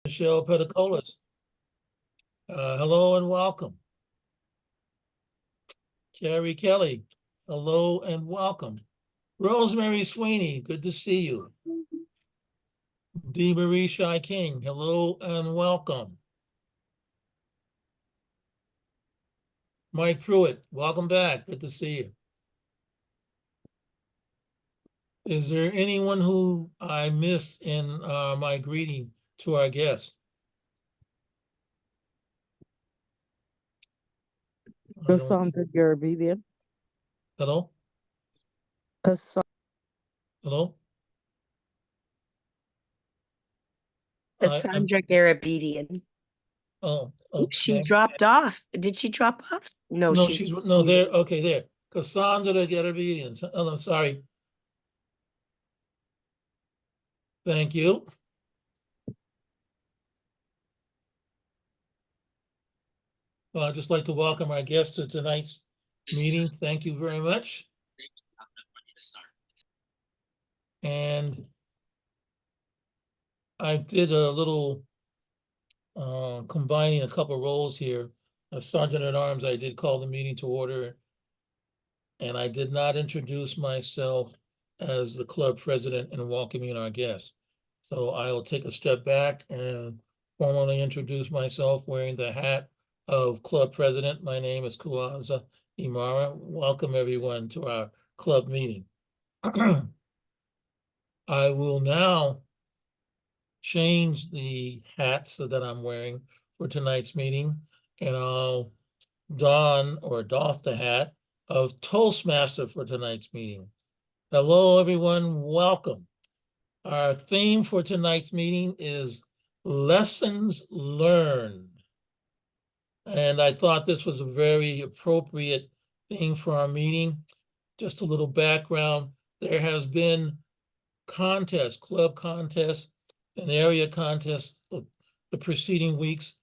Michelle Pedicolis. Hello and welcome. Carrie Kelly, hello and welcome. Rosemary Sweeney, good to see you. Dee Marie Shy King, hello and welcome. Mike Pruitt, welcome back, good to see you. Is there anyone who I missed in my greeting to our guests? Cassandra Garabedian. Hello? Hello? Cassandra Garabedian. Oh, Oops, she okay. dropped off. Did she drop off? No, No, she's no there. Okay, there. Cassandra Garabedian. Oh, I'm sorry. Thank you. Well, I'd just like to welcome our guests to tonight's meeting. Thank you very much. And I did a little combining a couple of roles here. As Sergeant at Arms, I did call the meeting to order. And I did not introduce myself as the club president and welcoming our guests. So I'll take a step back and formally introduce myself wearing the hat of club president. My name is Kuaza Imara. Welcome everyone to our club meeting. I will now change the hats that I'm wearing for tonight's meeting, and I'll don or doff the hat of Toastmaster for tonight's meeting. Hello, everyone. Welcome. Our theme for tonight's meeting is lessons learned. And I thought this was a very appropriate thing for our meeting. Just a little background. There has been contests, club contests, and area contests the preceding weeks.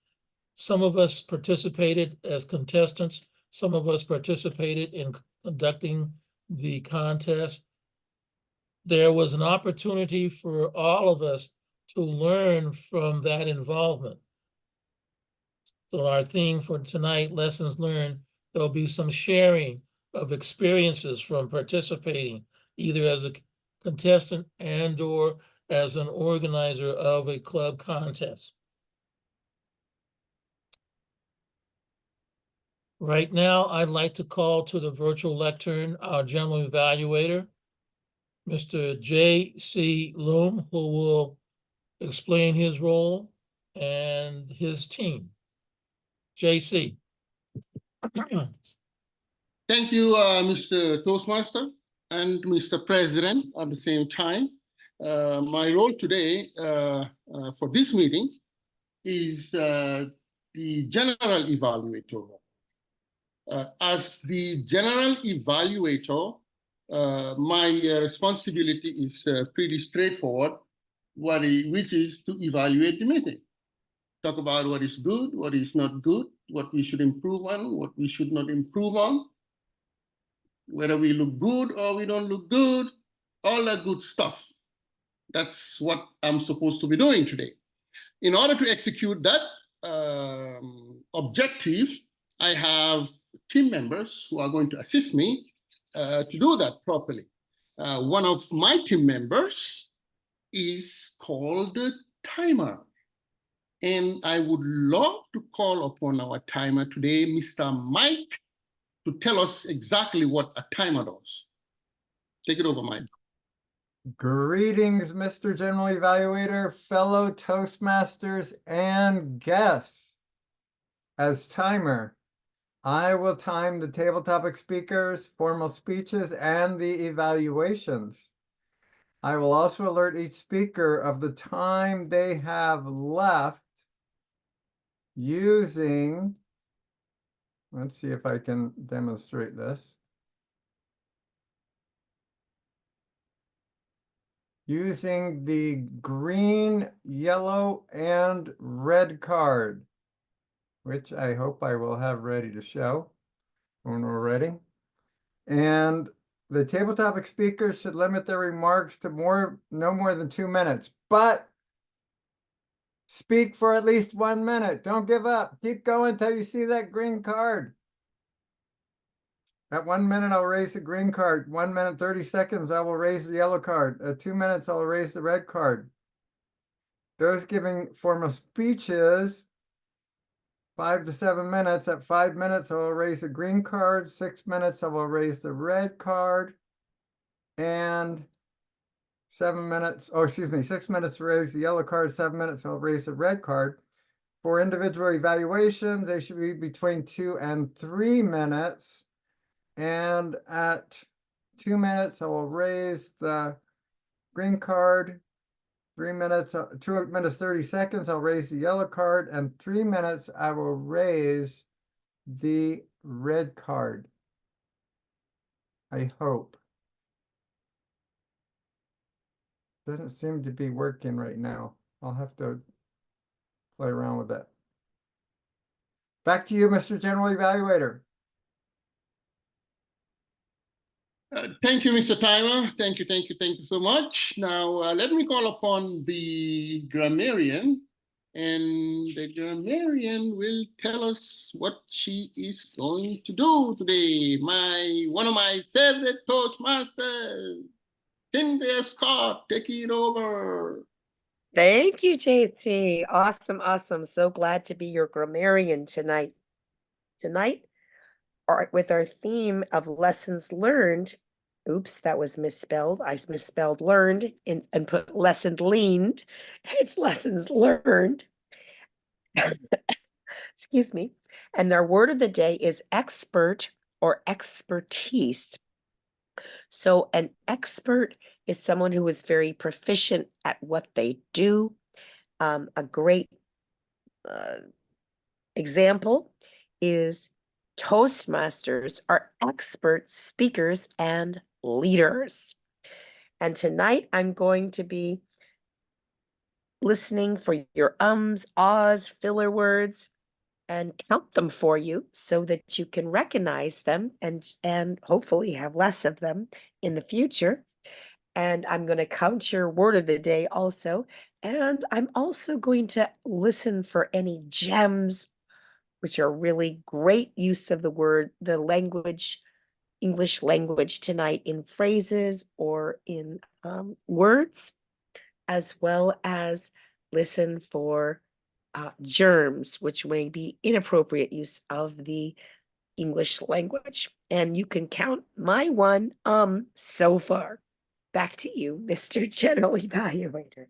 Some of us participated as contestants. Some of us participated in conducting the contest. There was an opportunity for all of us to learn from that involvement. So our theme for tonight, lessons learned, there'll be some sharing of experiences from participating, either as a contestant and or as an organizer of a club contest. Right now, I'd like to call to the virtual lectern our general evaluator, Mr. J.C. Loom, who will explain his role and his team. J.C. Thank you, Mr. Toastmaster and Mr. President at the same time. My role today for this meeting is the general evaluator. As the general evaluator, my responsibility is pretty straightforward, which is to evaluate the meeting. Talk about what is good, what is not good, what we should improve on, what we should not improve on, whether we look good or we don't look good, all that good stuff. That's what I'm supposed to be doing today. In order to execute that objective, I have team members who are going to assist me to do that properly. One of my team members is called the timer. And I would love to call upon our timer today, Mr. Mike, to tell us exactly what a timer does. Take it over, Mike. Greetings, Mr. General Evaluator, fellow Toastmasters, and guests. As timer, I will time the table topic speakers, formal speeches, and the evaluations. I will also alert each speaker of the time they have left using, let's see if I can demonstrate this. Using the green, yellow, and red card, which I hope I will have ready to show when we're ready. And the table topic speakers should limit their remarks to no more than 2 minutes. But Speak for at least 1 minute. Don't give up. Keep going till you see that green card. At 1 minute, I'll raise the green card. 1 minute, 30 seconds, I will raise the yellow card. At 2 minutes, I'll raise the red card. Those giving formal speeches, 5 to 7 minutes. At 5 minutes, I will raise the green card. 6 minutes, I will raise the red card. And 7 minutes, 6 minutes to raise the yellow card. 7 minutes, I'll raise the red card. For individual evaluations, they should be between 2 and 3 minutes. And at 2 minutes, I will raise the green card. 3 minutes, 2 minutes, 30 seconds, I'll raise the yellow card. And 3 minutes, I will raise the red card. I hope. Doesn't seem to be working right now. I'll have to play around with it. Back to you, Mr. General Evaluator. Thank you, Mr. Timer. Thank you so much. Now, let me call upon the grammarian, and the grammarian will tell us what she is going to do today. One of my favorite Toastmasters, Cynthia Scott, take it over. Thank you, JT. Awesome, awesome. So glad to be your grammarian tonight. Tonight, with our theme of lessons learned. Oops, that was misspelled. I misspelled learned and put lesson leaned. It's lessons learned. Excuse me. And our word of the day is expert or expertise. So an expert is someone who is very proficient at what they do. A great example is Toastmasters are expert speakers and leaders. And tonight I'm going to be listening for your ums, ahs, filler words, and count them for you so that you can recognize them and hopefully have less of them in the future. And I'm going to count your word of the day also. And I'm also going to listen for any gems, which are really great use of the language, English language tonight in phrases or in words, as well as listen for germs, which may be inappropriate use of the English language. And you can count my one so far. Back to you, Mr. General Evaluator.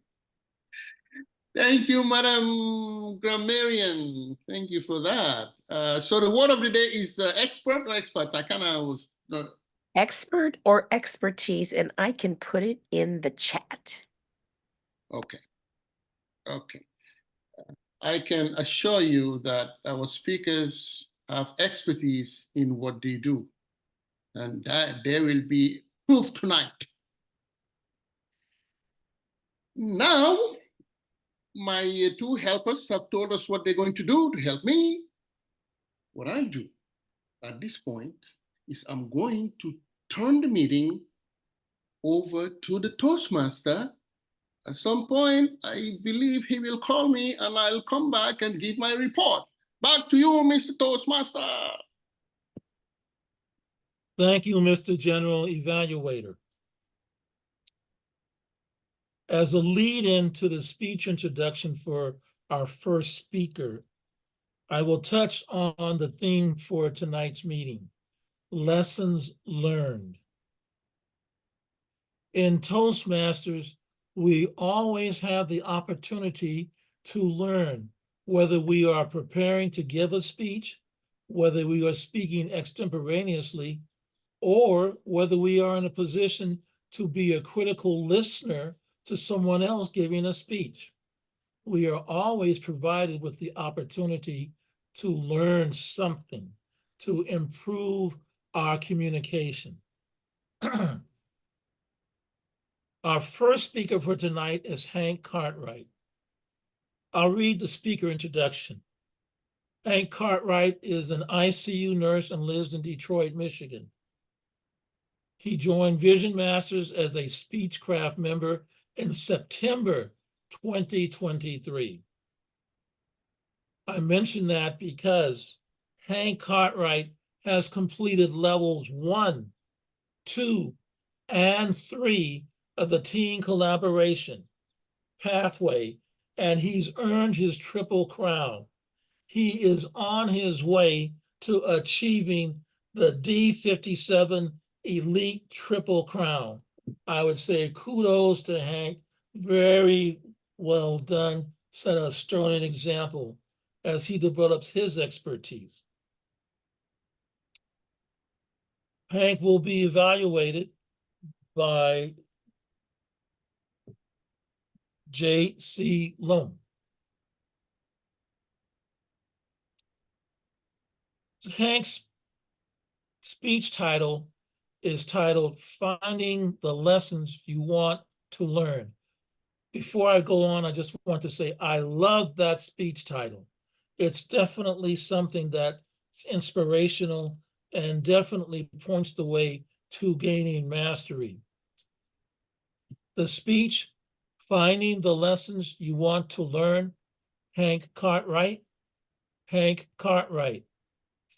Thank you, Madam Grammarian. Thank you for that. So the word of the day is expert or experts? I kind of was not... Expert or expertise, and I can put it in the chat. Okay. I can assure you that our speakers have expertise in what they do, and that there will be proof tonight. Now, my two helpers have told us what they're going to do to help me. What I do at this point is I'm going to turn the meeting over to the Toastmaster. At some point, I believe he will call me and I'll come back and give my report. Back to you, Mr. Toastmaster. Thank you, Mr. General Evaluator. As a lead-in to the speech introduction for our first speaker, I will touch on the theme for tonight's meeting, lessons learned. In Toastmasters, we always have the opportunity to learn, whether we are preparing to give a speech, whether we are speaking extemporaneously, or whether we are in a position to be a critical listener to someone else giving a speech. We are always provided with the opportunity to learn something, to improve our communication. Our first speaker for tonight is Hank Cartwright. I'll read the speaker introduction. Hank Cartwright is an ICU nurse and lives in Detroit, Michigan. He joined Vision Masters as a Speechcraft member in September 2023. I mention that because Hank Cartwright has completed levels 1, 2, and 3 of the team collaboration pathway, and he's earned his Triple Crown. He is on his way to achieving the D57 Elite Triple Crown. I would say kudos to Hank. Very well done. Set a sterling example as he develops his expertise. Hank will be evaluated by J.C. Loam. Hank's speech title is titled Finding the Lessons You Want to Learn. Before I go on, I just want to say I love that speech title. It's definitely something that's inspirational and definitely points the way to gaining mastery. The speech, Finding the Lessons You Want to Learn, Hank Cartwright. Hank Cartwright,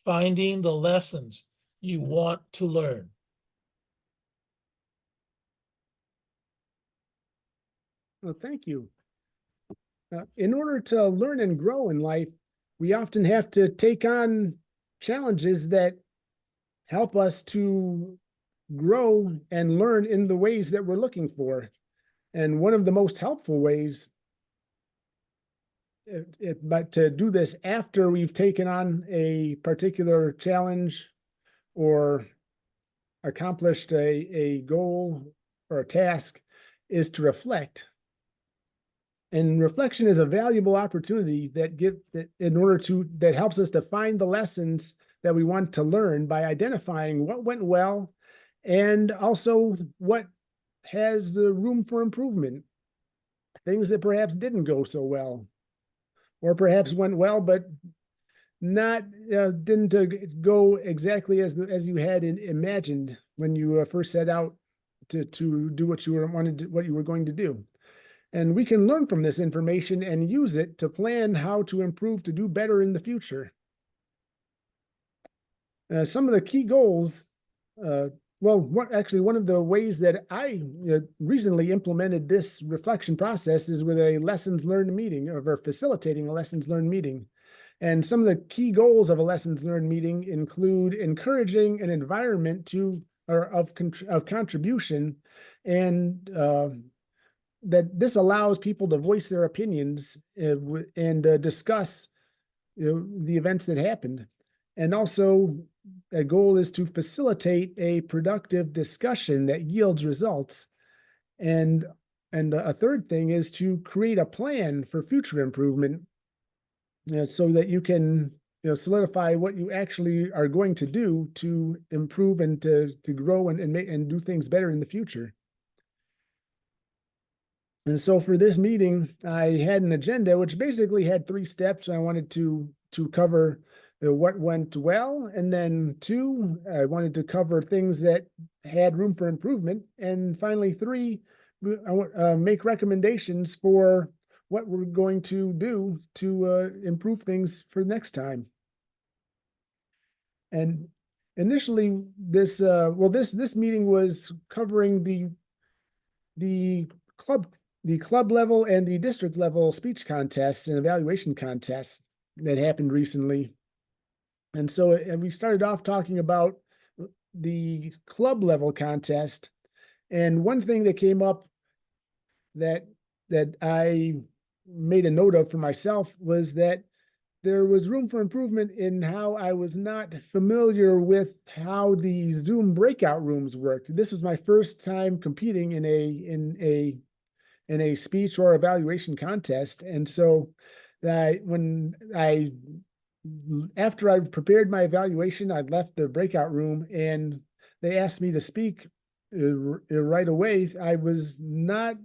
Finding the Lessons You Want to Learn. Well, thank you. In order to learn and grow in life, we often have to take on challenges that help us to grow and learn in the ways that we're looking for. And one of the most helpful ways, but to do this after we've taken on a particular challenge or accomplished a goal or a task, is to reflect. And reflection is a valuable opportunity that helps us to find the lessons that we want to learn by identifying what went well and also what has the room for improvement. Things that perhaps didn't go so well, or perhaps went well, but didn't go exactly as you had imagined when you first set out to do what you were going to do. And we can learn from this information and use it to plan how to improve to do better in the future. Some of the key goals, one of the ways that I recently implemented this reflection process is with a lessons learned meeting, or facilitating a lessons learned meeting. And some of the key goals of a lessons learned meeting include encouraging an environment of contribution, and that this allows people to voice their opinions and discuss the events that happened. And also, a goal is to facilitate a productive discussion that yields results. And a third thing is to create a plan for future improvement, so that you can solidify what you actually are going to do to improve and to grow and do things better in the future. And so for this meeting, I had an agenda which basically had 3 steps. I wanted to cover what went well, and then 2, I wanted to cover things that had room for improvement, and finally 3, I want make recommendations for what we're going to do to improve things for next time. And initially, this meeting was covering the club level and the district level speech contests and evaluation contests that happened recently. And so we started off talking about the club level contest. And one thing that came up that I made a note of for myself was that there was room for improvement in how I was not familiar with how the Zoom breakout rooms worked. This was my first time competing in a speech or evaluation contest. And so after I prepared my evaluation, I left the breakout room and they asked me to speak right away. I was not,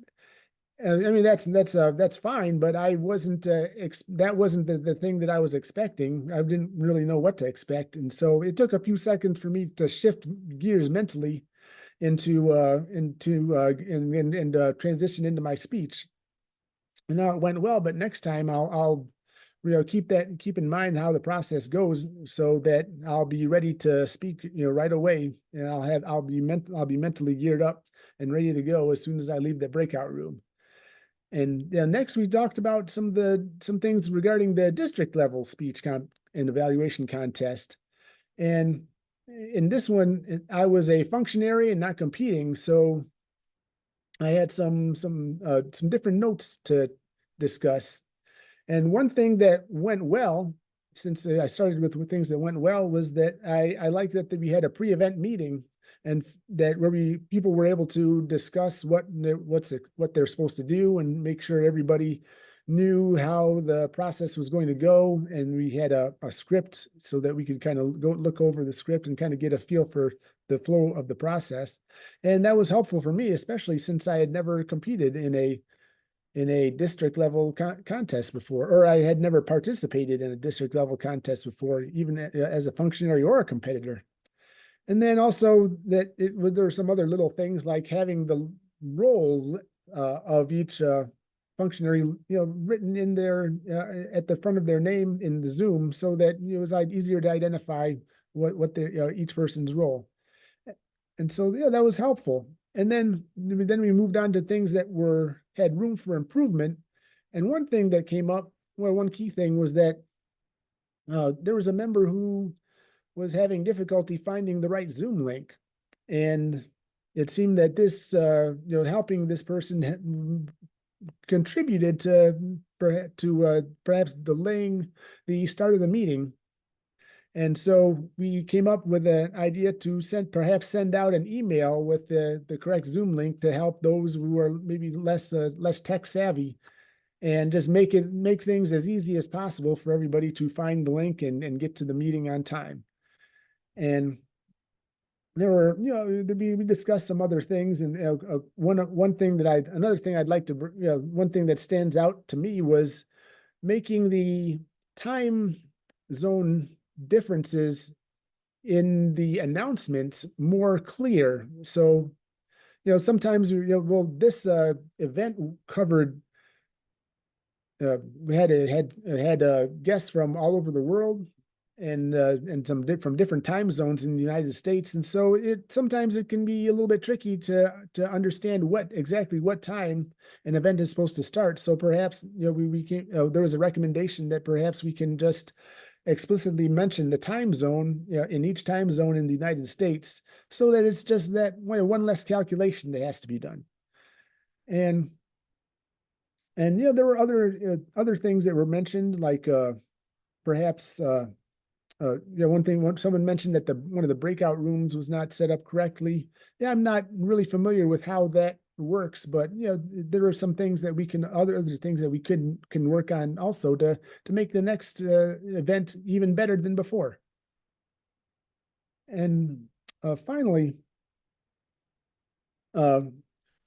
I mean, that's fine, but I wasn't, that wasn't the thing that I was expecting. I didn't really know what to expect. And so it took a few seconds for me to shift gears mentally and transition into my speech. And now it went well, but next time I'll keep in mind how the process goes so that I'll be ready to speak, right away. And I'll be mentally geared up and ready to go as soon as I leave the breakout room. And next we talked about some things regarding the district level speech and evaluation contest. And in this one, I was a functionary and not competing, so I had some different notes to discuss. And one thing that went well, since I started with things that went well, was that I liked that we had a pre-event meeting, and that where people were able to discuss what they're supposed to do and make sure everybody knew how the process was going to go. And we had a script so that we could kind of go look over the script and kind of get a feel for the flow of the process. And that was helpful for me, especially since I had never competed in a district level contest before, or I had never participated in a district level contest before, even as a functionary or a competitor. And then also that there were some other little things like having the role of each functionary, written in there at the front of their name in the Zoom, so that it was easier to identify what their each person's role. And so that was helpful. And then we moved on to things that had room for improvement. And one thing that came up, one key thing was that there was a member who was having difficulty finding the right Zoom link. And it seemed that this, helping this person contributed to perhaps delaying the start of the meeting. And so we came up with an idea to perhaps send out an email with the correct Zoom link to help those who are maybe less tech savvy, and just make things as easy as possible for everybody to find the link and get to the meeting on time. And there were, we discussed some other things, and one thing that stands out to me was making the time zone differences in the announcements more clear. So, sometimes, this event covered, we had guests from all over the world, and from different time zones in the United States. And so sometimes it can be a little bit tricky to understand exactly what time an event is supposed to start. So perhaps, there was a recommendation that perhaps we can just explicitly mention the time zone, in each time zone in the United States, so that it's just that one less calculation that has to be done. And there were other things that were mentioned, like perhaps someone mentioned that one of the breakout rooms was not set up correctly. Yeah, I'm not really familiar with how that works, but there are some things that other things that we can work on also to make the next event even better than before. And finally, well,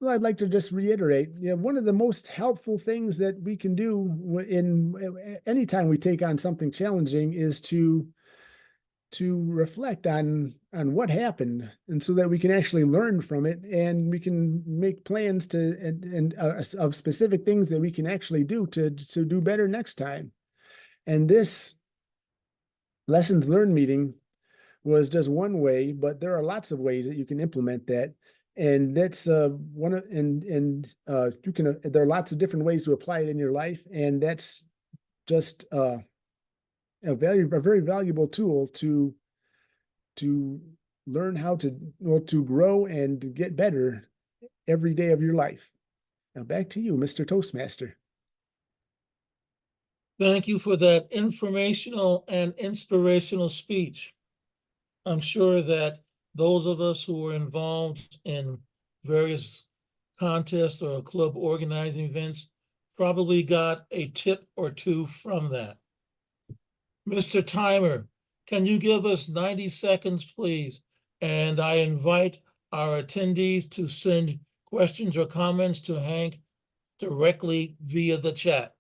I'd like to just reiterate, one of the most helpful things that we can do anytime we take on something challenging is to reflect on what happened, and so that we can actually learn from it, and we can make plans of specific things that we can actually do to do better next time. And this lessons learned meeting was just one way, but there are lots of ways that you can implement that. And that's one of, and you can, there are lots of different ways to apply it in your life. And that's just a very valuable tool to learn how to grow and get better every day of your life. Now back to you, Mr. Toastmaster. Thank you for that informational and inspirational speech. I'm sure that those of us who were involved in various contests or club organizing events probably got a tip or two from that. Mr. Timer, can you give us 90 seconds, please? And I invite our attendees to send questions or comments to Hank directly via the chat.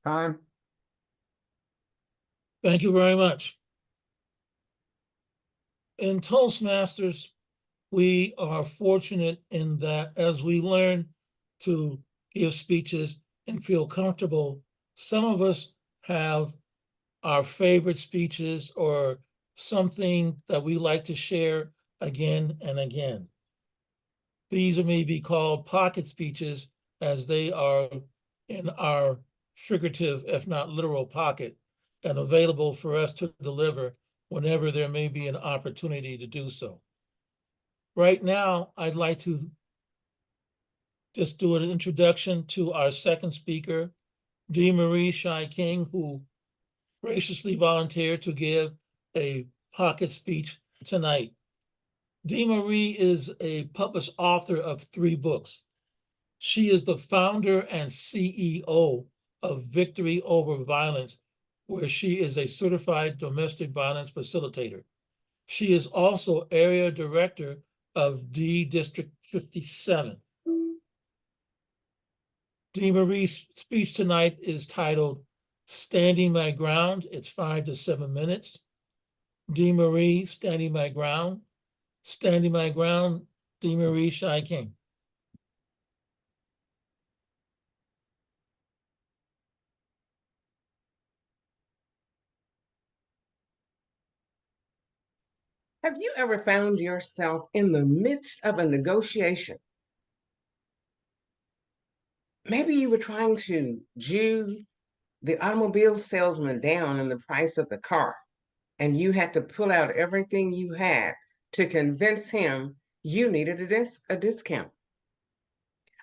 Time. Thank you very much. In Toastmasters, we are fortunate in that as we learn to give speeches and feel comfortable, some of us have our favorite speeches or something that we like to share again and again. These may be called pocket speeches, as they are in our figurative, if not literal pocket, and available for us to deliver whenever there may be an opportunity to do so. Right now, I'd like to just do an introduction to our second speaker, Dee Marie Shy King, who graciously volunteered to give a pocket speech tonight. Dee Marie is a published author of 3 books. She is the founder and CEO of Victory Over Violence, where she is a certified domestic violence facilitator. She is also area director of D District 57. Dee Marie's speech tonight is titled Standing My Ground. It's 5 to 7 minutes. Dee Marie, Standing My Ground. Standing My Ground, Dee Marie Shy King. Have you ever found yourself in the midst of a negotiation? Maybe you were trying to Jew the automobile salesman down in the price of the car, and you had to pull out everything you had to convince him you needed a discount.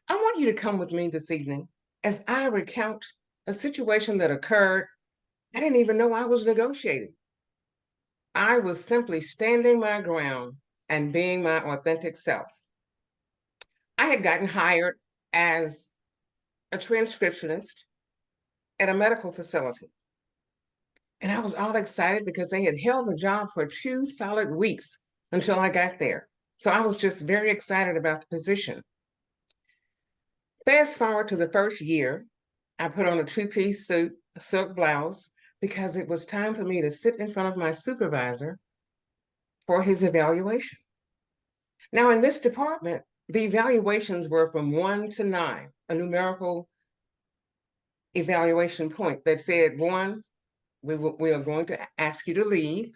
I want you to come with me this evening as I recount a situation that occurred. I didn't even know I was negotiating. I was simply standing my ground and being my authentic self. I had gotten hired as a transcriptionist at a medical facility. And I was all excited because they had held the job for 2 solid weeks until I got there. So I was just very excited about the position. Fast forward to the first year, I put on a 2-piece suit, a silk blouse, because it was time for me to sit in front of my supervisor for his evaluation. Now, in this department, the evaluations were from 1 to 9, a numerical evaluation point that said 1, we are going to ask you to leave,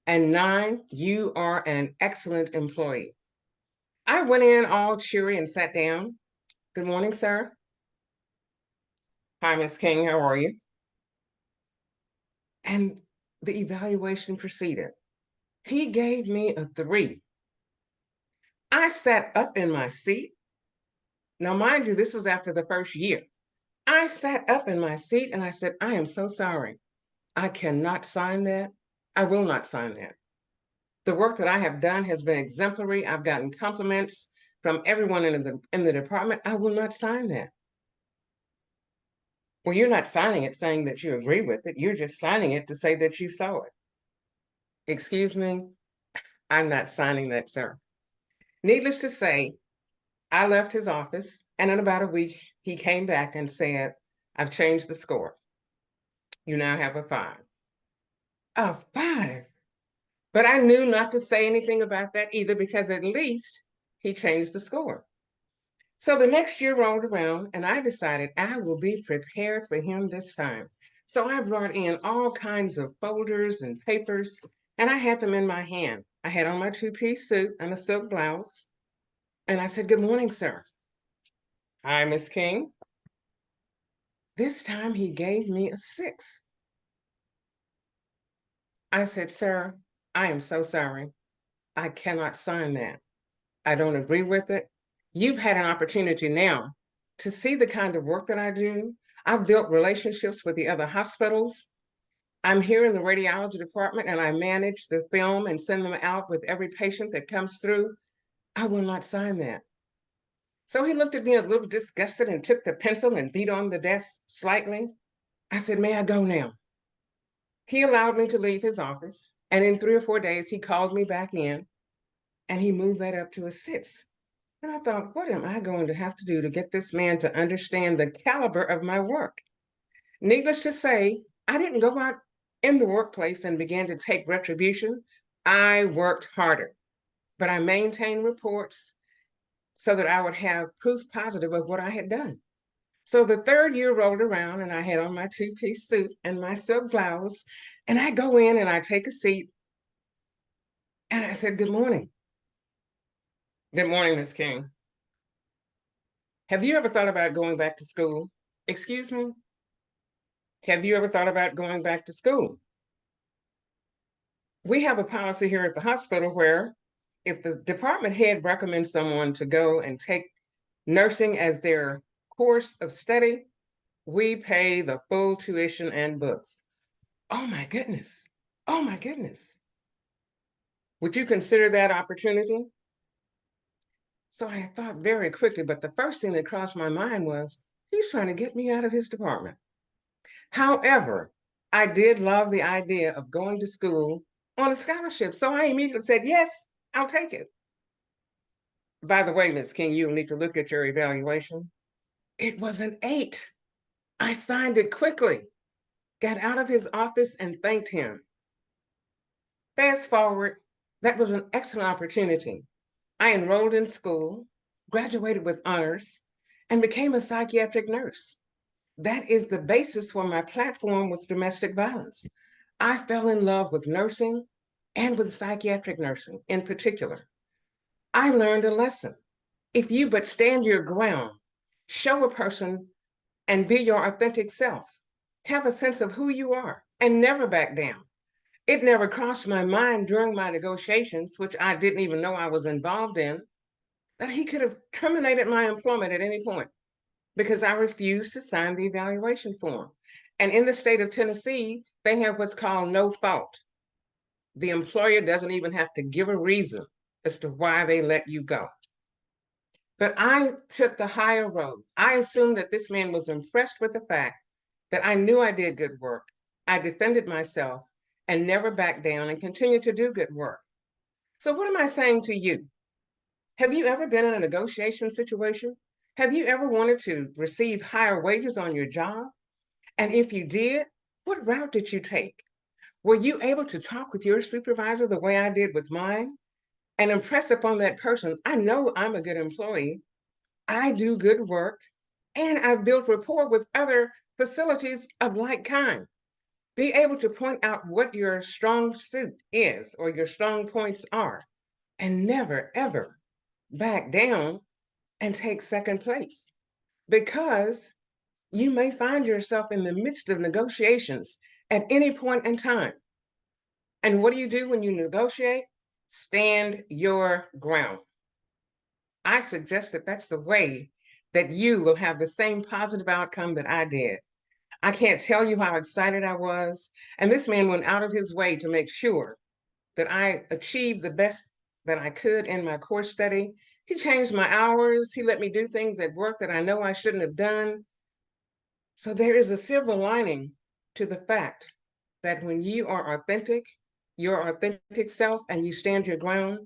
and 9, you are an excellent employee. I went in all cheery and sat down. Good morning, sir. Hi, Ms. King, how are you? And the evaluation proceeded. He gave me a 3. I sat up in my seat. Now, mind you, this was after the first year. I sat up in my seat and I said, I am so sorry. I cannot sign that. I will not sign that. The work that I have done has been exemplary. I've gotten compliments from everyone in the department. I will not sign that. Well, you're not signing it saying that you agree with it. You're just signing it to say that you saw it. Excuse me, I'm not signing that, sir. Needless to say, I left his office, and in about a week, he came back and said, I've changed the score. You now have a 5. A 5? But I knew not to say anything about that either, because at least he changed the score. So the next year rolled around and I decided I will be prepared for him this time. So I brought in all kinds of folders and papers and I had them in my hand. I had on my 2-piece suit and a silk blouse. And I said, good morning, sir. Hi, Miss King. This time he gave me a 6. I said, sir, I am so sorry. I cannot sign that. I don't agree with it. You've had an opportunity now to see the kind of work that I do. I've built relationships with the other hospitals. I'm here in the radiology department and I manage the film and send them out with every patient that comes through. I will not sign that. So he looked at me a little disgusted and took the pencil and beat on the desk slightly. I said, may I go now? He allowed me to leave his office. And in 3 or 4 days, he called me back in and he moved that up to a 6. And I thought, what am I going to have to do to get this man to understand the caliber of my work? Needless to say, I didn't go out in the workplace and began to take retribution. I worked harder, but I maintained reports so that I would have proof positive of what I had done. So the third year rolled around and I had on my two-piece suit and my silk blouse, and I go in and I take a seat and I said, "Good morning." "Good morning, Miss King. Have you ever thought about going back to school?" "Excuse me? Have you ever thought about going back to school?" We have a policy here at the hospital where if the department head recommends someone to go and take nursing as their course of study, we pay the full tuition and books. Oh my goodness. Oh my goodness. Would you consider that opportunity? So I thought very quickly, but the first thing that crossed my mind was, he's trying to get me out of his department. However, I did love the idea of going to school on a scholarship. So I immediately said, yes, I'll take it. By the way, Ms. King, you'll need to look at your evaluation. It was an 8. I signed it quickly, got out of his office and thanked him. Fast forward, that was an excellent opportunity. I enrolled in school, graduated with honors, and became a psychiatric nurse. That is the basis for my platform with domestic violence. I fell in love with nursing and with psychiatric nursing in particular. I learned a lesson. If you but stand your ground, show a person and be your authentic self, have a sense of who you are, and never back down. It never crossed my mind during my negotiations, which I didn't even know I was involved in, that he could have terminated my employment at any point because I refused to sign the evaluation form. And in the state of Tennessee, they have what's called no fault. The employer doesn't even have to give a reason as to why they let you go. But I took the higher road. I assumed that this man was impressed with the fact that I knew I did good work. I defended myself and never backed down and continued to do good work. So what am I saying to you? Have you ever been in a negotiation situation? Have you ever wanted to receive higher wages on your job? And if you did, what route did you take? Were you able to talk with your supervisor the way I did with mine and impress upon that person, I know I'm a good employee, I do good work, and I've built rapport with other facilities of like kind. Be able to point out what your strong suit is or your strong points are, and never, ever back down and take second place, because you may find yourself in the midst of negotiations at any point in time. And what do you do when you negotiate? Stand your ground. I suggest that that's the way that you will have the same positive outcome that I did. I can't tell you how excited I was. And this man went out of his way to make sure that I achieved the best that I could in my course study. He changed my hours. He let me do things at work that I know I shouldn't have done. So there is a silver lining to the fact that when you are authentic, your authentic self, and you stand your ground,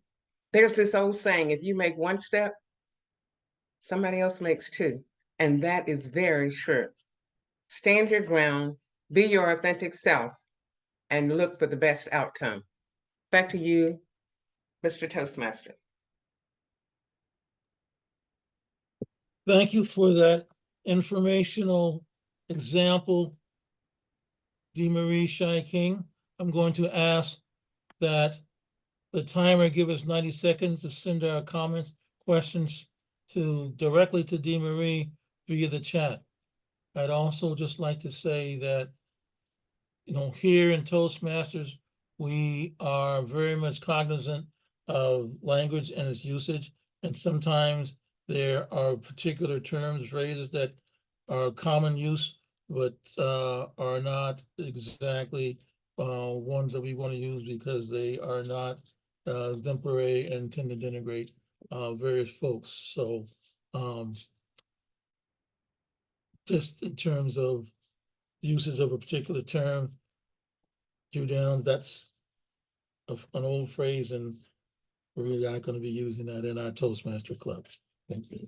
there's this old saying, if you make one step, somebody else makes two. And that is very true. Stand your ground, be your authentic self, and look for the best outcome. Back to you, Mr. Toastmaster. Thank you for that informational example, DeMarie Shy King. I'm going to ask that the timer give us 90 seconds to send our comments, questions directly to DeMarie via the chat. I'd also just like to say that, here in Toastmasters, we are very much cognizant of language and its usage. And sometimes there are particular terms, phrases that are common use, but are not exactly ones that we want to use because they are not exemplary and tend to denigrate various folks. So just in terms of uses of a particular term, Judean, that's an old phrase, and we're really not going to be using that in our Toastmaster club. Thank you.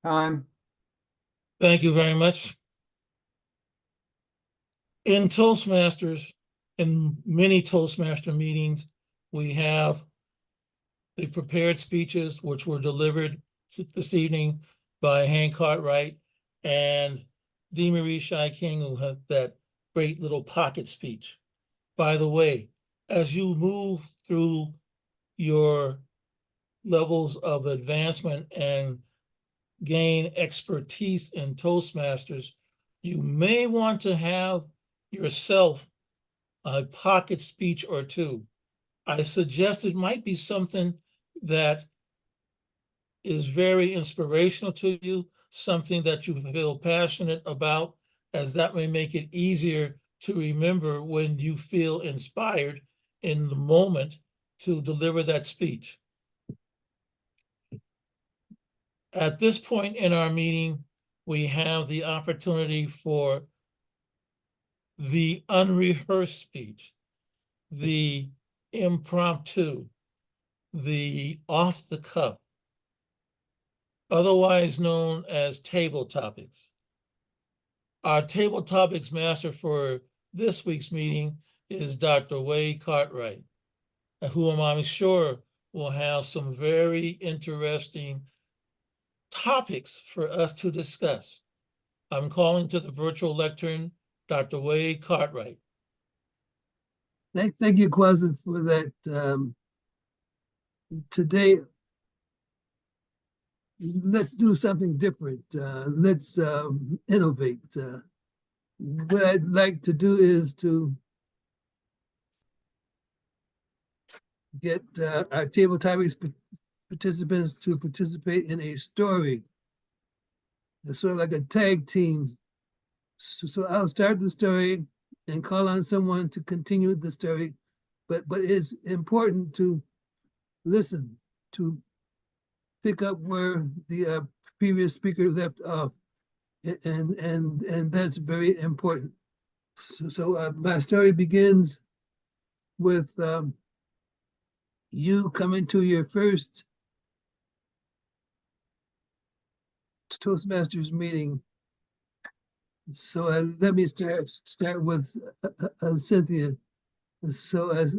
Time. Thank you very much. In Toastmasters, in many Toastmaster meetings, we have the prepared speeches, which were delivered this evening by Hank Cartwright and DeMarie Shy King, who had that great little pocket speech. By the way, as you move through your levels of advancement and gain expertise in Toastmasters, you may want to have yourself a pocket speech or two. I suggest it might be something that is very inspirational to you, something that you feel passionate about, as that may make it easier to remember when you feel inspired in the moment to deliver that speech. At this point in our meeting, we have the opportunity for the unrehearsed speech, the impromptu, the off the cuff, otherwise known as table topics. Our table topics master for this week's meeting is Dr. Wade Cartwright, whom I'm sure will have some very interesting topics for us to discuss. I'm calling to the virtual lectern, Dr. Wade Cartwright. Thank you, Quasi, for that. Today, let's do something different. Let's innovate. What I'd like to do is to get our table topics participants to participate in a story. It's sort of like a tag team. So I'll start the story and call on someone to continue the story, but it's important to listen, to pick up where the previous speaker left off, and that's very important. So my story begins with you coming to your first Toastmasters meeting. So let me start with Cynthia. So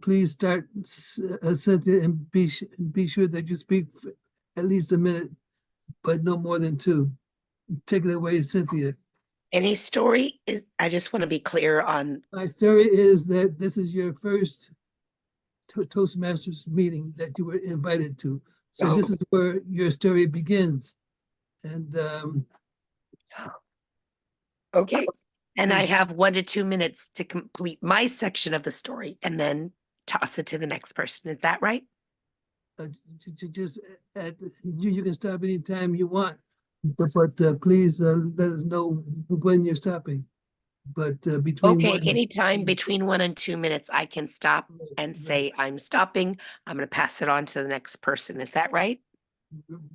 please start, Cynthia, and be sure that you speak for at least a minute, but no more than 2. Take it away, Cynthia. Any story is, I just want to be clear on. My story is that this is your first Toastmasters meeting that you were invited to. So this is where your story begins. And okay. And I have 1 to 2 minutes to complete my section of the story and then toss it to the next person. Is that right? just you can stop anytime you want, but please let us know when you're stopping. But between Okay, anytime between 1 and 2 minutes, I can stop and say, I'm stopping. I'm going to pass it on to the next person. Is that right?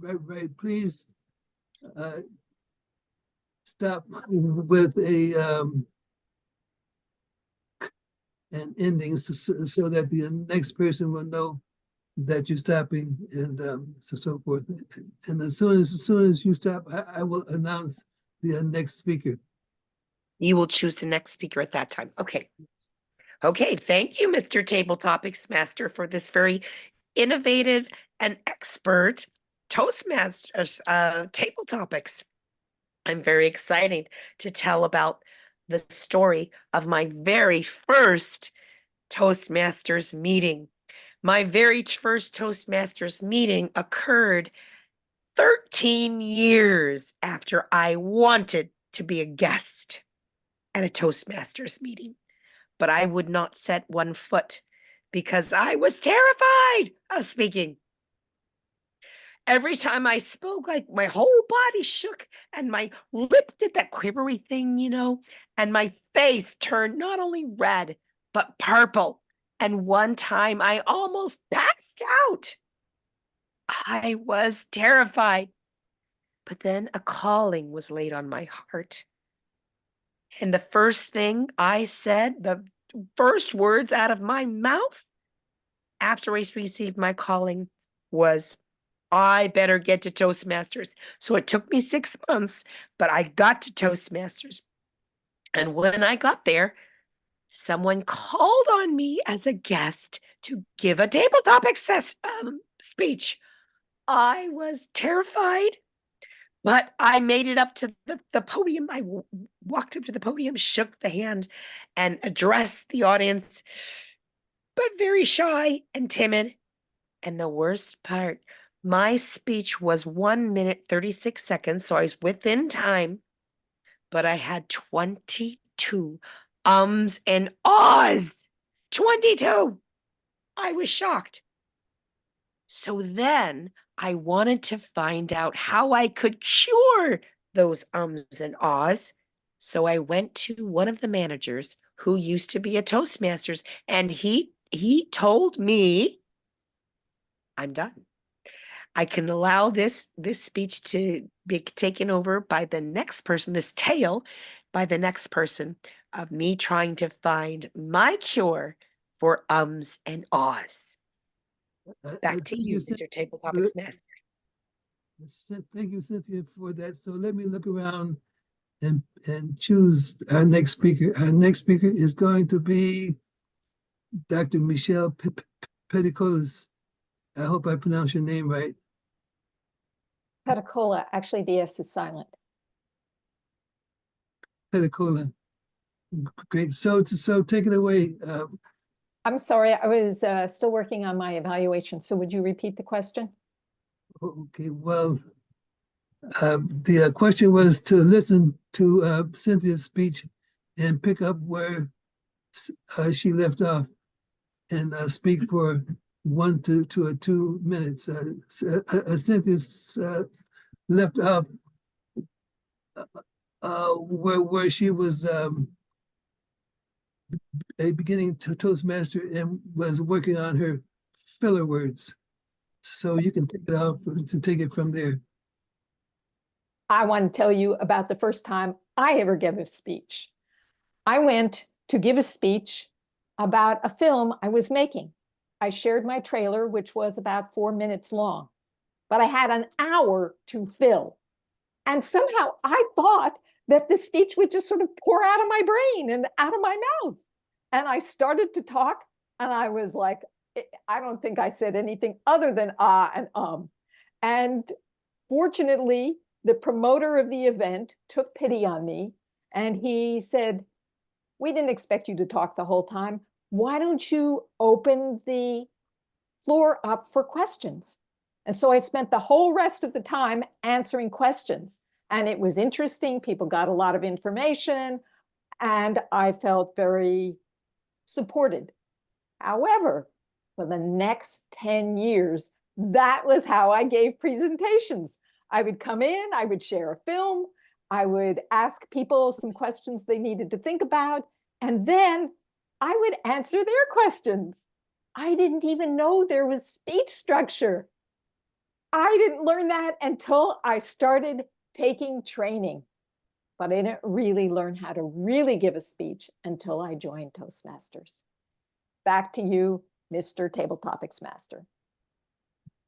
right, please stop with an ending so that the next person will know that you're stopping, and so forth. And as soon as you stop, I will announce the next speaker. You will choose the next speaker at that time. Okay. Okay, thank you, Mr. Table Topics Master, for this very innovative and expert Toastmasters table topics. I'm very excited to tell about the story of my very first Toastmasters meeting. My very first Toastmasters meeting occurred 13 years after I wanted to be a guest at a Toastmasters meeting, but I would not set one foot because I was terrified of speaking. Every time I spoke, like my whole body shook and my lip did that quivery thing, and my face turned not only red, but purple. And one time I almost passed out. I was terrified. But then a calling was laid on my heart. And the first thing I said, the first words out of my mouth after I received my calling was, I better get to Toastmasters. So it took me 6 months, but I got to Toastmasters. And when I got there, someone called on me as a guest to give a tabletop speech. I was terrified, but I made it up to the podium. I walked up to the podium, shook the hand, and addressed the audience, but very shy and timid. And the worst part, my speech was 1 minute, 36 seconds, so I was within time, but I had 22 ums and ahs. 22! I was shocked. So then I wanted to find out how I could cure those ums and ahs. So I went to one of the managers who used to be a Toastmasters, and he told me I'm done. I can allow this speech to be taken over by the next person, this tale by the next person of me trying to find my cure for ums and ahs. Back to Thank you, Cyn- Mr. Tabletop uh, Master. Thank you, Cynthia, for that. So let me look around and choose our next speaker. Our next speaker is going to be Dr. Michelle Petticolas. I hope I pronounced your name right. Petacola, actually the S is silent. Petticola. Great. So take it away. I'm sorry, I was still working on my evaluation. So would you repeat the question? Okay. Well, the question was to listen to Cynthia's speech and pick up where she left off and speak for 1 to 2 minutes. Cynthia's left off where she was a beginning to Toastmaster and was working on her filler words. So you can take it off to take it from there. I want to tell you about the first time I ever gave a speech. I went to give a speech about a film I was making. I shared my trailer, which was about 4 minutes long, but I had an hour to fill. And somehow I thought that the speech would just sort of pour out of my brain and out of my mouth. And I started to talk, and I was like, I don't think I said anything other than ah and. And fortunately, the promoter of the event took pity on me, and he said, we didn't expect you to talk the whole time. Why don't you open the floor up for questions? And so I spent the whole rest of the time answering questions. And it was interesting. People got a lot of information, and I felt very supported. However, for the next 10 years, that was how I gave presentations. I would come in, I would share a film, I would ask people some questions they needed to think about, and then I would answer their questions. I didn't even know there was speech structure. I didn't learn that until I started taking training, but I didn't really learn how to really give a speech until I joined Toastmasters. Back to you, Mr. Tabletop Master.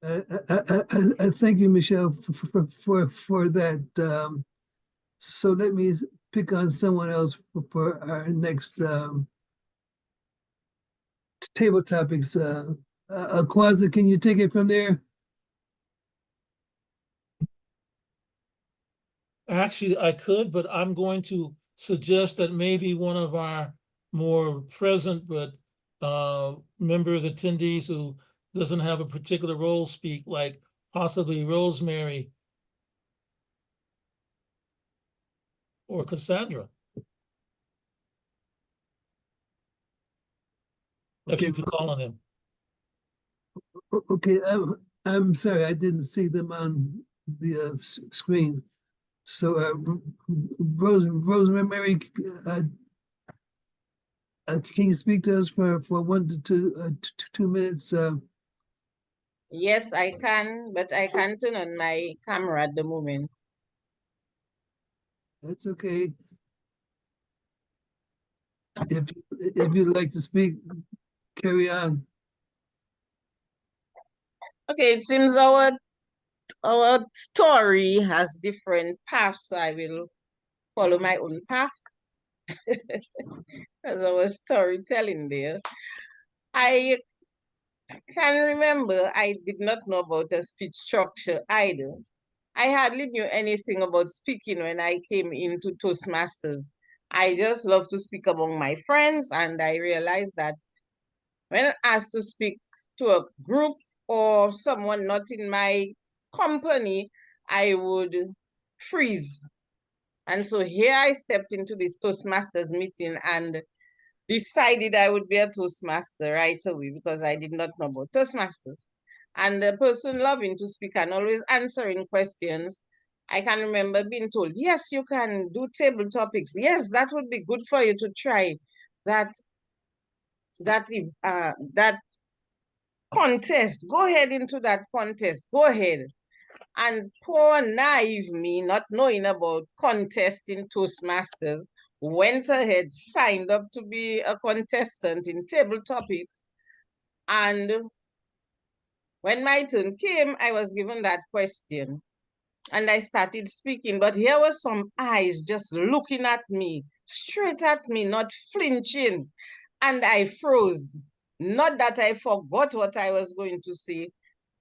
I thank you, Michelle, for that. So let me pick on someone else for our next table topics. Kwaza, can you take it from there? Actually, I could, but I'm going to suggest that maybe one of our more present but members, attendees who doesn't have a particular role speak, like possibly Rosemary or Cassandra. If you could call on him. Okay, I'm sorry, I didn't see them on the screen. So, Rosemary, can you speak to us for 1 to 2 minutes? Yes, I can, but I can't turn on my camera at the moment. That's okay. If you'd like to speak, carry on. Okay, it seems our our story has different paths, so I will follow my own path as our storytelling there. I can remember I did not know about a speech structure either. I hardly knew anything about speaking when I came into Toastmasters. I just love to speak among my friends, and I realized that when asked to speak to a group or someone not in my company, I would freeze. And so here I stepped into this Toastmasters meeting and decided I would be a Toastmaster right away because I did not know about Toastmasters. And the person loving to speak and always answering questions, I can remember being told, yes, you can do table topics. Yes, that would be good for you to try that contest. Go ahead into that contest. Go ahead. And poor naive me, not knowing about contesting Toastmasters, went ahead, signed up to be a contestant in table topics. And when my turn came, I was given that question. And I started speaking, but here was some eyes just looking at me, straight at me, not flinching. And I froze. Not that I forgot what I was going to say.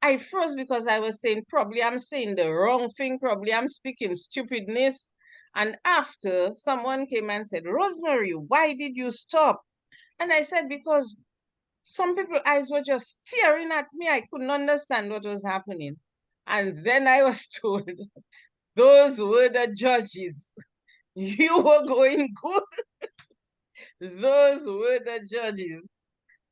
I froze because I was saying, probably I'm saying the wrong thing, probably I'm speaking stupidness. And after, someone came and said, Rosemary, why did you stop? And I said, because some people's eyes were just staring at me. I couldn't understand what was happening. And then I was told, those were the judges. You were going good. Those were the judges.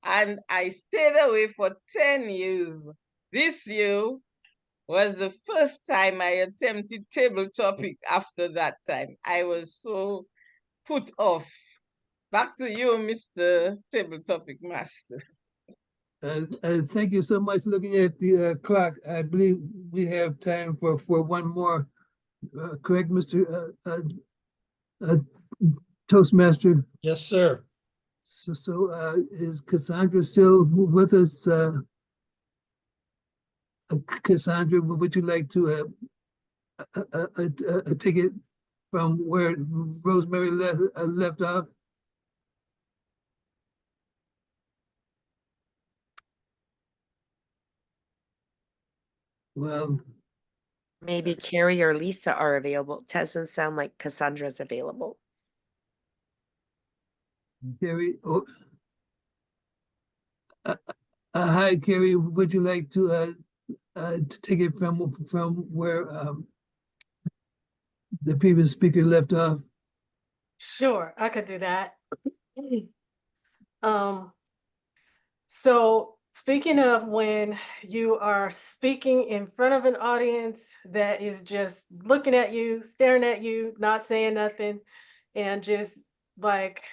And I stayed away for 10 years. This year was the first time I attempted table topic after that time. I was so put off. Back to you, Mr. Table Topic Master. Thank you so much. Looking at the clock, I believe we have time for one more. Correct, Mr. Toastmaster? Yes, sir. So is Cassandra still with us? Cassandra, would you like to take it from where Rosemary left off? Well, Maybe Carrie or Lisa are available. It doesn't sound like Cassandra's available. Carrie, hi, Carrie. Would you like to take it from where the previous speaker left off? Sure, I could do that. So speaking of when you are speaking in front of an audience that is just looking at you, staring at you, not saying nothing, and just like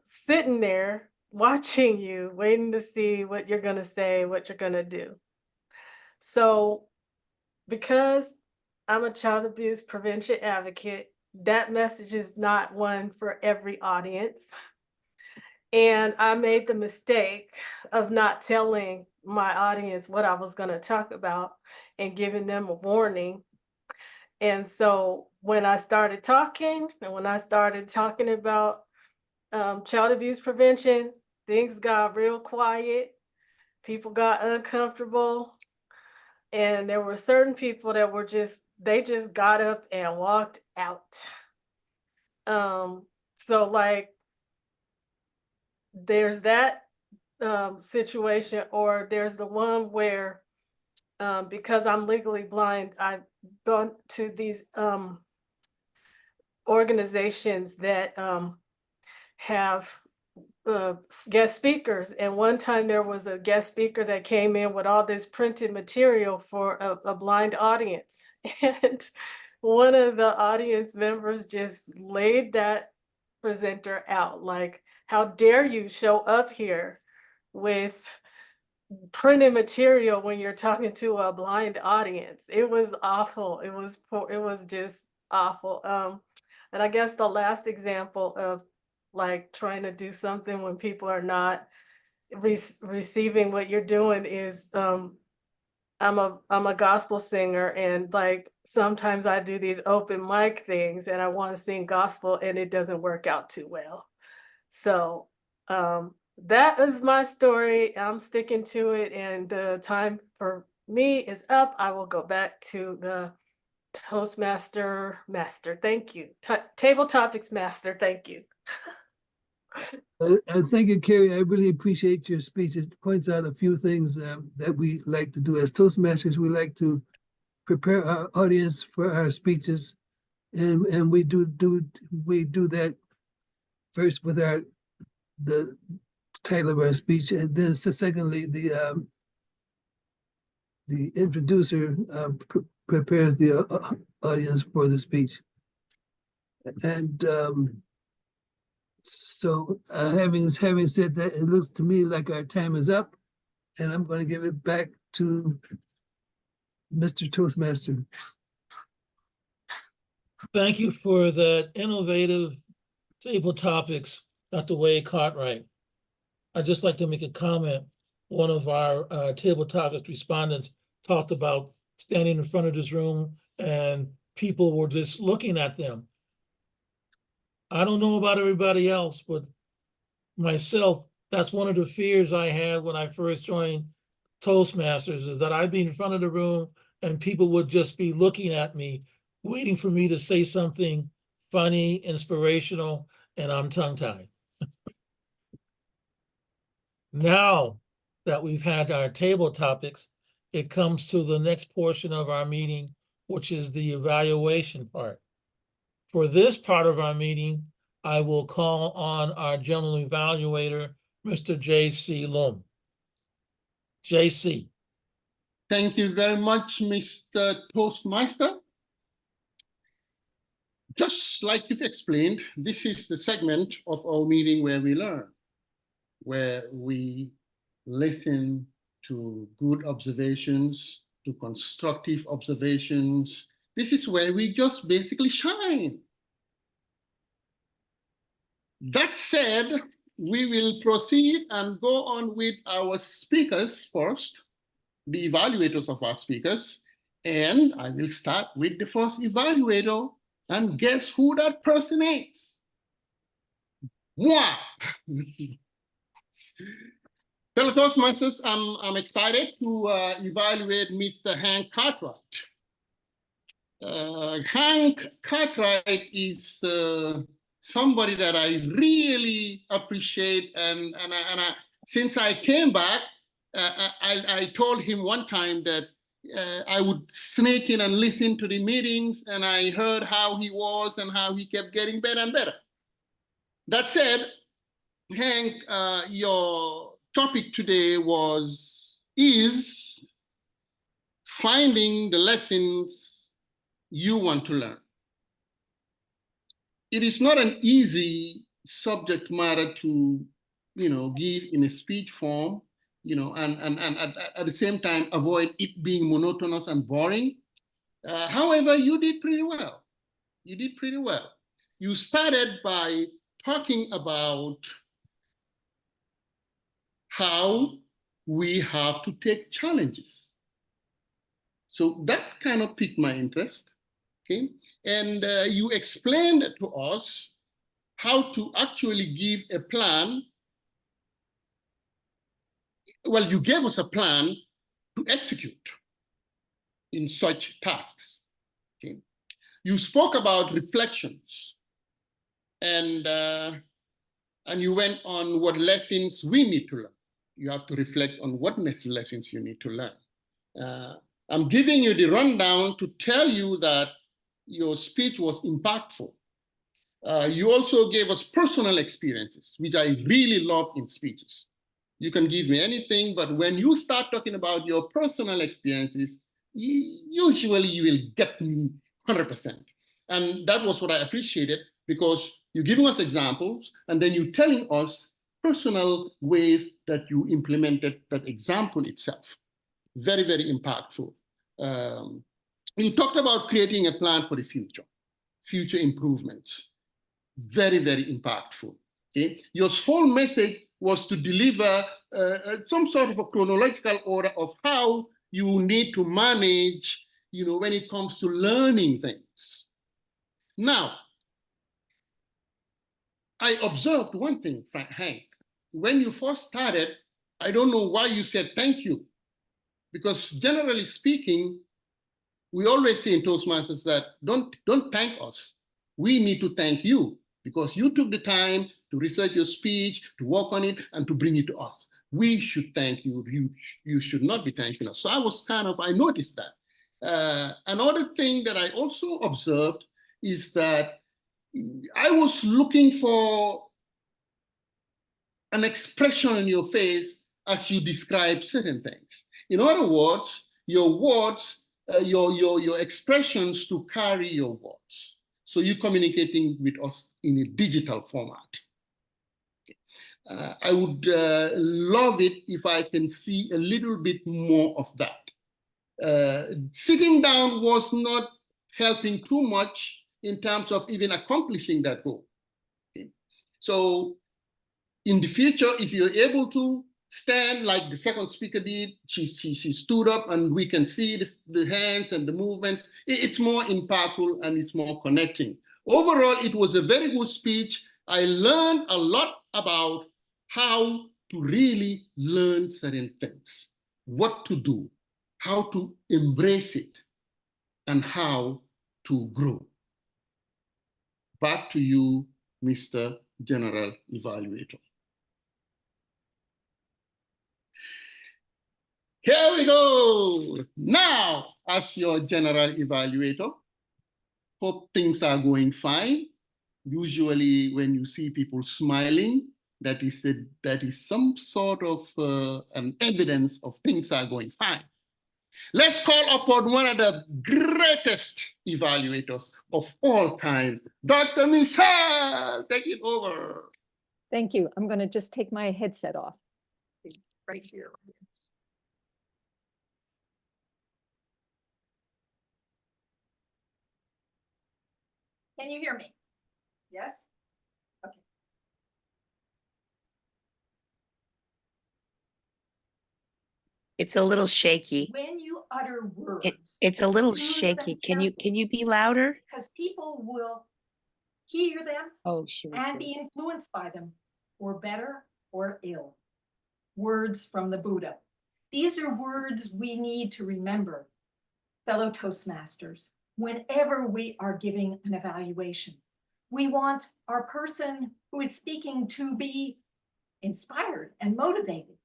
sitting there watching you, waiting to see what you're gonna say, what you're gonna do. So because I'm a child abuse prevention advocate, that message is not one for every audience. And I made the mistake of not telling my audience what I was going to talk about and giving them a warning. And so when I started talking, and when I started talking about child abuse prevention, things got real quiet. People got uncomfortable. And there were certain people that were they just got up and walked out. So like there's that situation, or there's the one where because I'm legally blind, I've gone to these organizations that have guest speakers. And one time there was a guest speaker that came in with all this printed material for a blind audience. And one of the audience members just laid that presenter out. Like, how dare you show up here with printed material when you're talking to a blind audience? It was awful. It was just awful. And I guess the last example of like trying to do something when people are not receiving what you're doing is I'm a gospel singer, and like sometimes I do these open mic things and I want to sing gospel and it doesn't work out too well. So that is my story. I'm sticking to it, and the time for me is up. I will go back to the Toastmaster master. Thank you. Table topics master. Thank you. Thank you, Carrie. I really appreciate your speech. It points out a few things that we like to do as Toastmasters. We like to prepare our audience for our speeches, and we do that first with the title of our speech, and then secondly the introducer prepares the audience for the speech, and so having said that, it looks to me like our time is up, and I'm going to give it back to Mr. Toastmaster. Thank you for that innovative table topics, Dr. Wade Cartwright. I'd just like to make a comment. One of our table topics respondents talked about standing in front of this room and people were just looking at them. I don't know about everybody else, but myself, that's one of the fears I had when I first joined Toastmasters, is that I'd be in front of the room and people would just be looking at me, waiting for me to say something funny, inspirational, and I'm tongue-tied. Now that we've had our table topics, it comes to the next portion of our meeting, which is the evaluation part. For this part of our meeting, I will call on our general evaluator, Mr. J.C. Loom. J.C. Thank you very much, Mr. Toastmaster. Just like you've explained, this is the segment of our meeting where we learn, where we listen to good observations, to constructive observations. This is where we just basically shine. That said, we will proceed and go on with our speakers first, the evaluators of our speakers, and I will start with the first evaluator, and guess who that person is? Moi! Fellow Toastmasters, I'm excited to evaluate Mr. Hank Cartwright. Hank Cartwright is somebody that I really appreciate, and since I came back, I told him one time that I would sneak in and listen to the meetings, and I heard how he was and how he kept getting better and better. That said, Hank, your topic today is finding the lessons you want to learn. It is not an easy subject matter to, give in a speech form, and at the same time avoid it being monotonous and boring. However, you did pretty well. You did pretty well. You started by talking about how we have to take challenges. So that kind of piqued my interest, okay? And you explained to us how to actually give a plan. Well, you gave us a plan to execute in such tasks, okay? You spoke about reflections, and you went on what lessons we need to learn. You have to reflect on what lessons you need to learn. I'm giving you the rundown to tell you that your speech was impactful. You also gave us personal experiences, which I really love in speeches. You can give me anything, but when you start talking about your personal experiences, usually you will get me 100%. And that was what I appreciated, because you're giving us examples, and then you're telling us personal ways that you implemented that example itself. Very, very impactful. You talked about creating a plan for the future improvements. Very, very impactful. Okay? Your whole message was to deliver some sort of a chronological order of how you need to manage, when it comes to learning things. Now, I observed one thing, Hank. When you first started, I don't know why you said thank you, because generally speaking, we always say in Toastmasters that don't thank us. We need to thank you because you took the time to research your speech, to work on it, and to bring it to us. We should thank you. You should not be thanking us. So I noticed that. Another thing that I also observed is that I was looking for an expression in your face as you describe certain things. In other words, your expressions to carry your words. So you're communicating with us in a digital format. I would love it if I can see a little bit more of that. Sitting down was not helping too much in terms of even accomplishing that goal. Okay. So in the future, if you're able to stand like the second speaker did, she stood up and we can see the hands and the movements. It's more impactful and it's more connecting. Overall, it was a very good speech. I learned a lot about how to really learn certain things, what to do, how to embrace it, and how to grow. Back to you, Mr. General Evaluator. Here we go. Now, as your general evaluator, hope things are going fine. Usually when you see people smiling, that is some sort of an evidence of things are going fine. Let's call upon one of the greatest evaluators of all time, Dr. Michelle. Take it over. Thank you. I'm going to just take my headset off. Right here. Can you hear me? Yes? Okay. It's a little shaky. When you utter words, It's a little use shaky. them Can you be louder? because people will hear them Oh, she was and be influenced by them, for better or ill. Words from the Buddha. These are words we need to remember, fellow Toastmasters, whenever we are giving an evaluation. We want our person who is speaking to be inspired and motivated,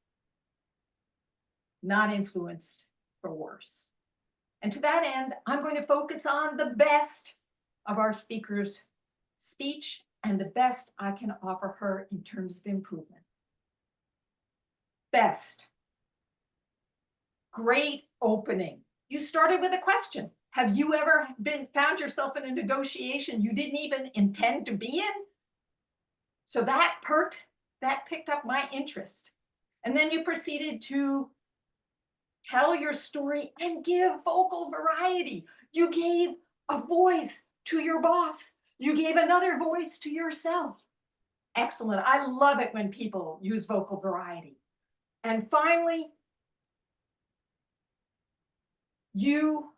not influenced for worse. And to that end, I'm going to focus on the best of our speaker's speech and the best I can offer her in terms of improvement. Best. Great opening. You started with a question. Have you ever found yourself in a negotiation you didn't even intend to be in? So that picked up my interest. And then you proceeded to tell your story and give vocal variety. You gave a voice to your boss. You gave another voice to yourself. Excellent. I love it when people use vocal variety. And finally, you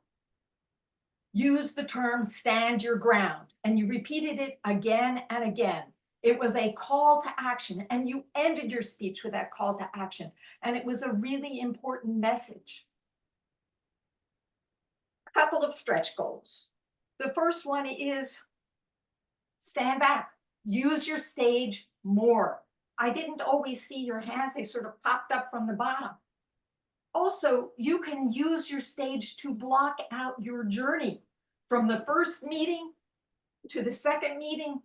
use the term stand your ground, and you repeated it again and again. It was a call to action, and you ended your speech with that call to action. And it was a really important message. A couple of stretch goals. The first one is stand back, use your stage more. I didn't always see your hands, they sort of popped up from the bottom. Also, you can use your stage to block out your journey from the first meeting to the second meeting.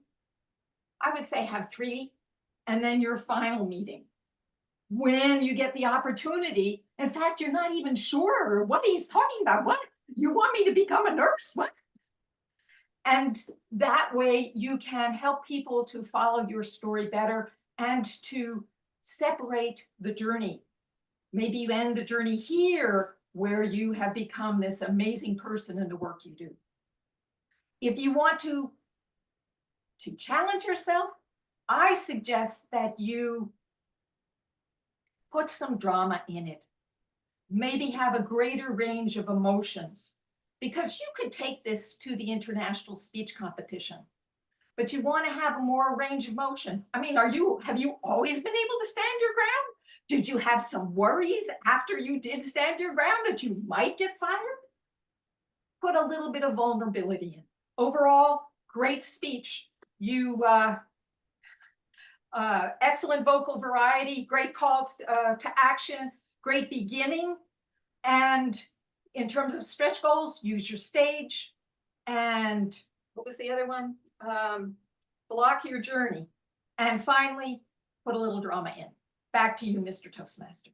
I would say have 3, and then your final meeting. When you get the opportunity, in fact, you're not even sure what he's talking about. What? You want me to become a nurse? What? And that way you can help people to follow your story better and to separate the journey. Maybe you end the journey here where you have become this amazing person in the work you do. If you want to challenge yourself, I suggest that you put some drama in it. Maybe have a greater range of emotions, because you could take this to the international speech competition, but you want to have more range of motion. I mean, have you always been able to stand your ground? Did you have some worries after you did stand your ground that you might get fired? Put a little bit of vulnerability in. Overall, great speech. You excellent vocal variety, great call to action, great beginning. And in terms of stretch goals, use your stage. And what was the other one? Block your journey. And finally, put a little drama in. Back to you, Mr. Toastmaster.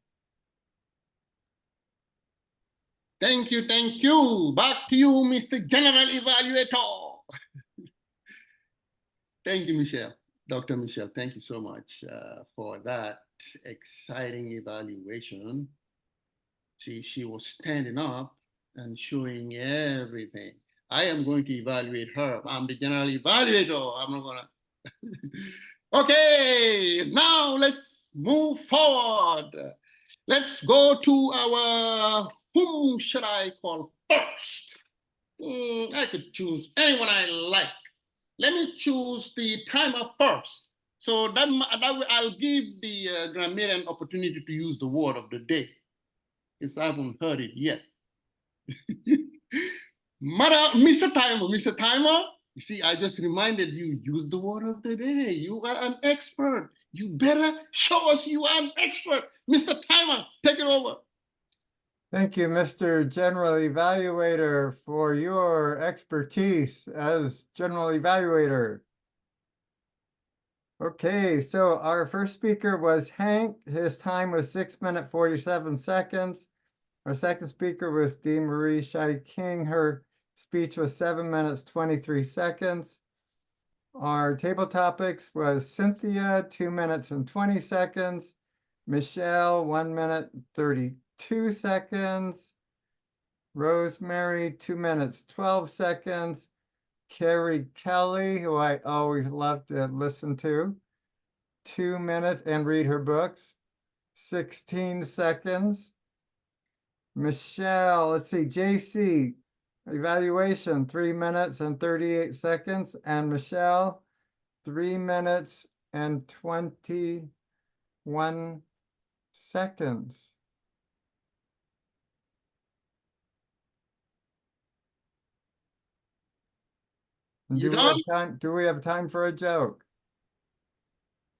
Thank you, thank you. Back to you, Mr. General Evaluator. Thank you, Michelle. Dr. Michelle, thank you so much for that exciting evaluation. See, she was standing up and showing everything. I am going to evaluate her. I'm the general evaluator. I'm not gonna. Okay, now let's move forward. Let's go to our, whom should I call first? I could choose anyone I like. Let me choose the timer first. So that I'll give the grammarian opportunity to use the word of the day, because I haven't heard it yet. Mr. Timer, you see, I just reminded you, use the word of the day. You are an expert. You better show us you are an expert. Mr. Timer, take it over. Thank you, Mr. General Evaluator, for your expertise as General Evaluator. Okay, so our first speaker was Hank. His time was 6 minutes, 47 seconds. Our second speaker was Dee Marie Shai King. Her speech was 7 minutes, 23 seconds. Our table topics was Cynthia, 2 minutes and 20 seconds. Michelle, 1 minute, 32 seconds. Rosemary, 2 minutes, 12 seconds. Carrie Kelly, who I always love to listen to, 2 minutes and read her books, 16 seconds. Michelle, let's see, JC, evaluation, 3 minutes and 38 seconds. And Michelle, 3 minutes and 21 seconds. You done? Do we have time for a joke?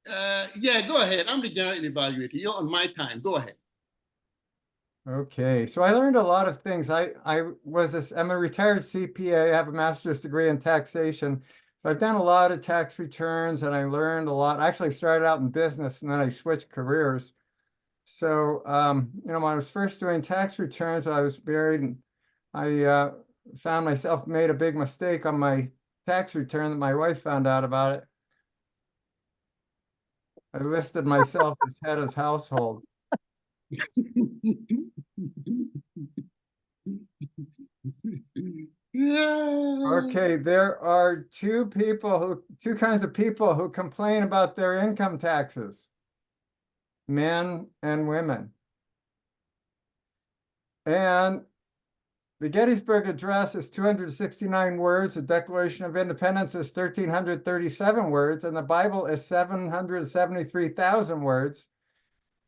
Yeah, go ahead. I'm the general evaluator. You're on my time. Go ahead. Okay, so I learned a lot of things. I'm a retired CPA. I have a master's degree in taxation. So I've done a lot of tax returns and I learned a lot. I actually started out in business and then I switched careers. So, when I was first doing tax returns, I was married and I found myself made a big mistake on my tax return that my wife found out about it. I listed myself as head of household. Okay, there are two kinds of people who complain about their income taxes, men and women. And the Gettysburg Address is 269 words, the Declaration of Independence is 1,337 words, and the Bible is 773,000 words.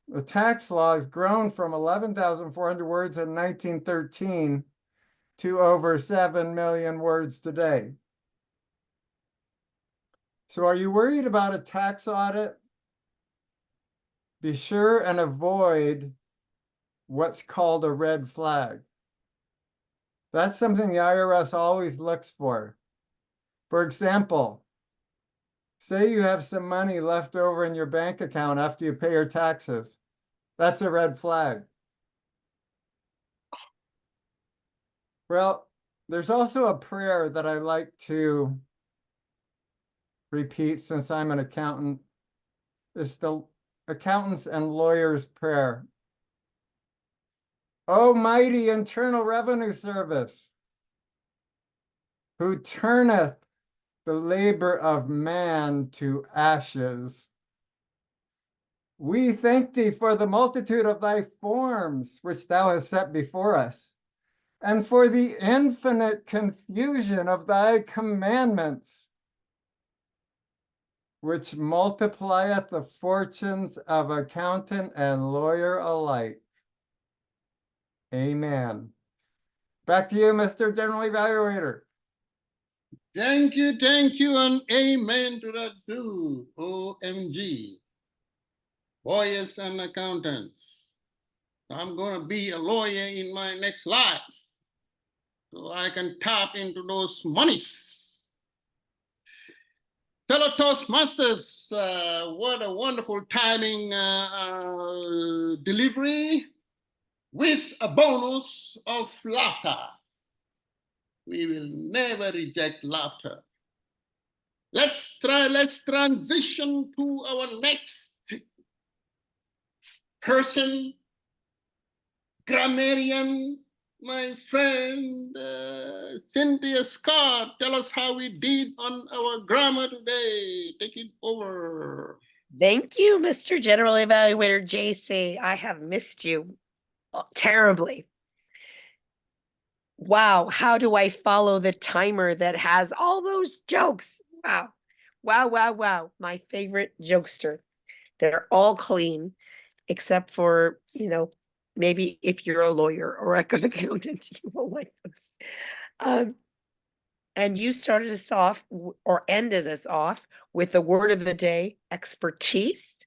The tax law has grown from 11,400 words in 1913 to over 7 million words today. So are you worried about a tax audit? Be sure and avoid what's called a red flag. That's something the IRS always looks for. For example, say you have some money left over in your bank account after you pay your taxes. That's a red flag. Well, there's also a prayer that I like to repeat since I'm an accountant. It's the accountants and lawyers prayer. O mighty Internal Revenue Service, who turneth the labor of man to ashes. We thank thee for the multitude of thy forms which thou hast set before us, and for the infinite confusion of thy commandments, which multiplieth the fortunes of accountant and lawyer alike. Amen. Back to you, Mr. General Evaluator. Thank you, and amen to that too. OMG. Lawyers and accountants. I'm going to be a lawyer in my next life so I can tap into those monies. Fellow Toastmasters, what a wonderful timing delivery with a bonus of laughter. We will never reject laughter. Let's transition to our next person, grammarian, my friend, Cynthia Scott. Tell us how we did on our grammar today. Take it over. Thank you, Mr. General Evaluator JC. I have missed you terribly. Wow, how do I follow the timer that has all those jokes? Wow. Wow, wow, wow. My favorite jokester. They're all clean, except for, maybe if you're a lawyer or a good accountant, you won't like those. And you started us off, or ended us off, with the word of the day, expertise.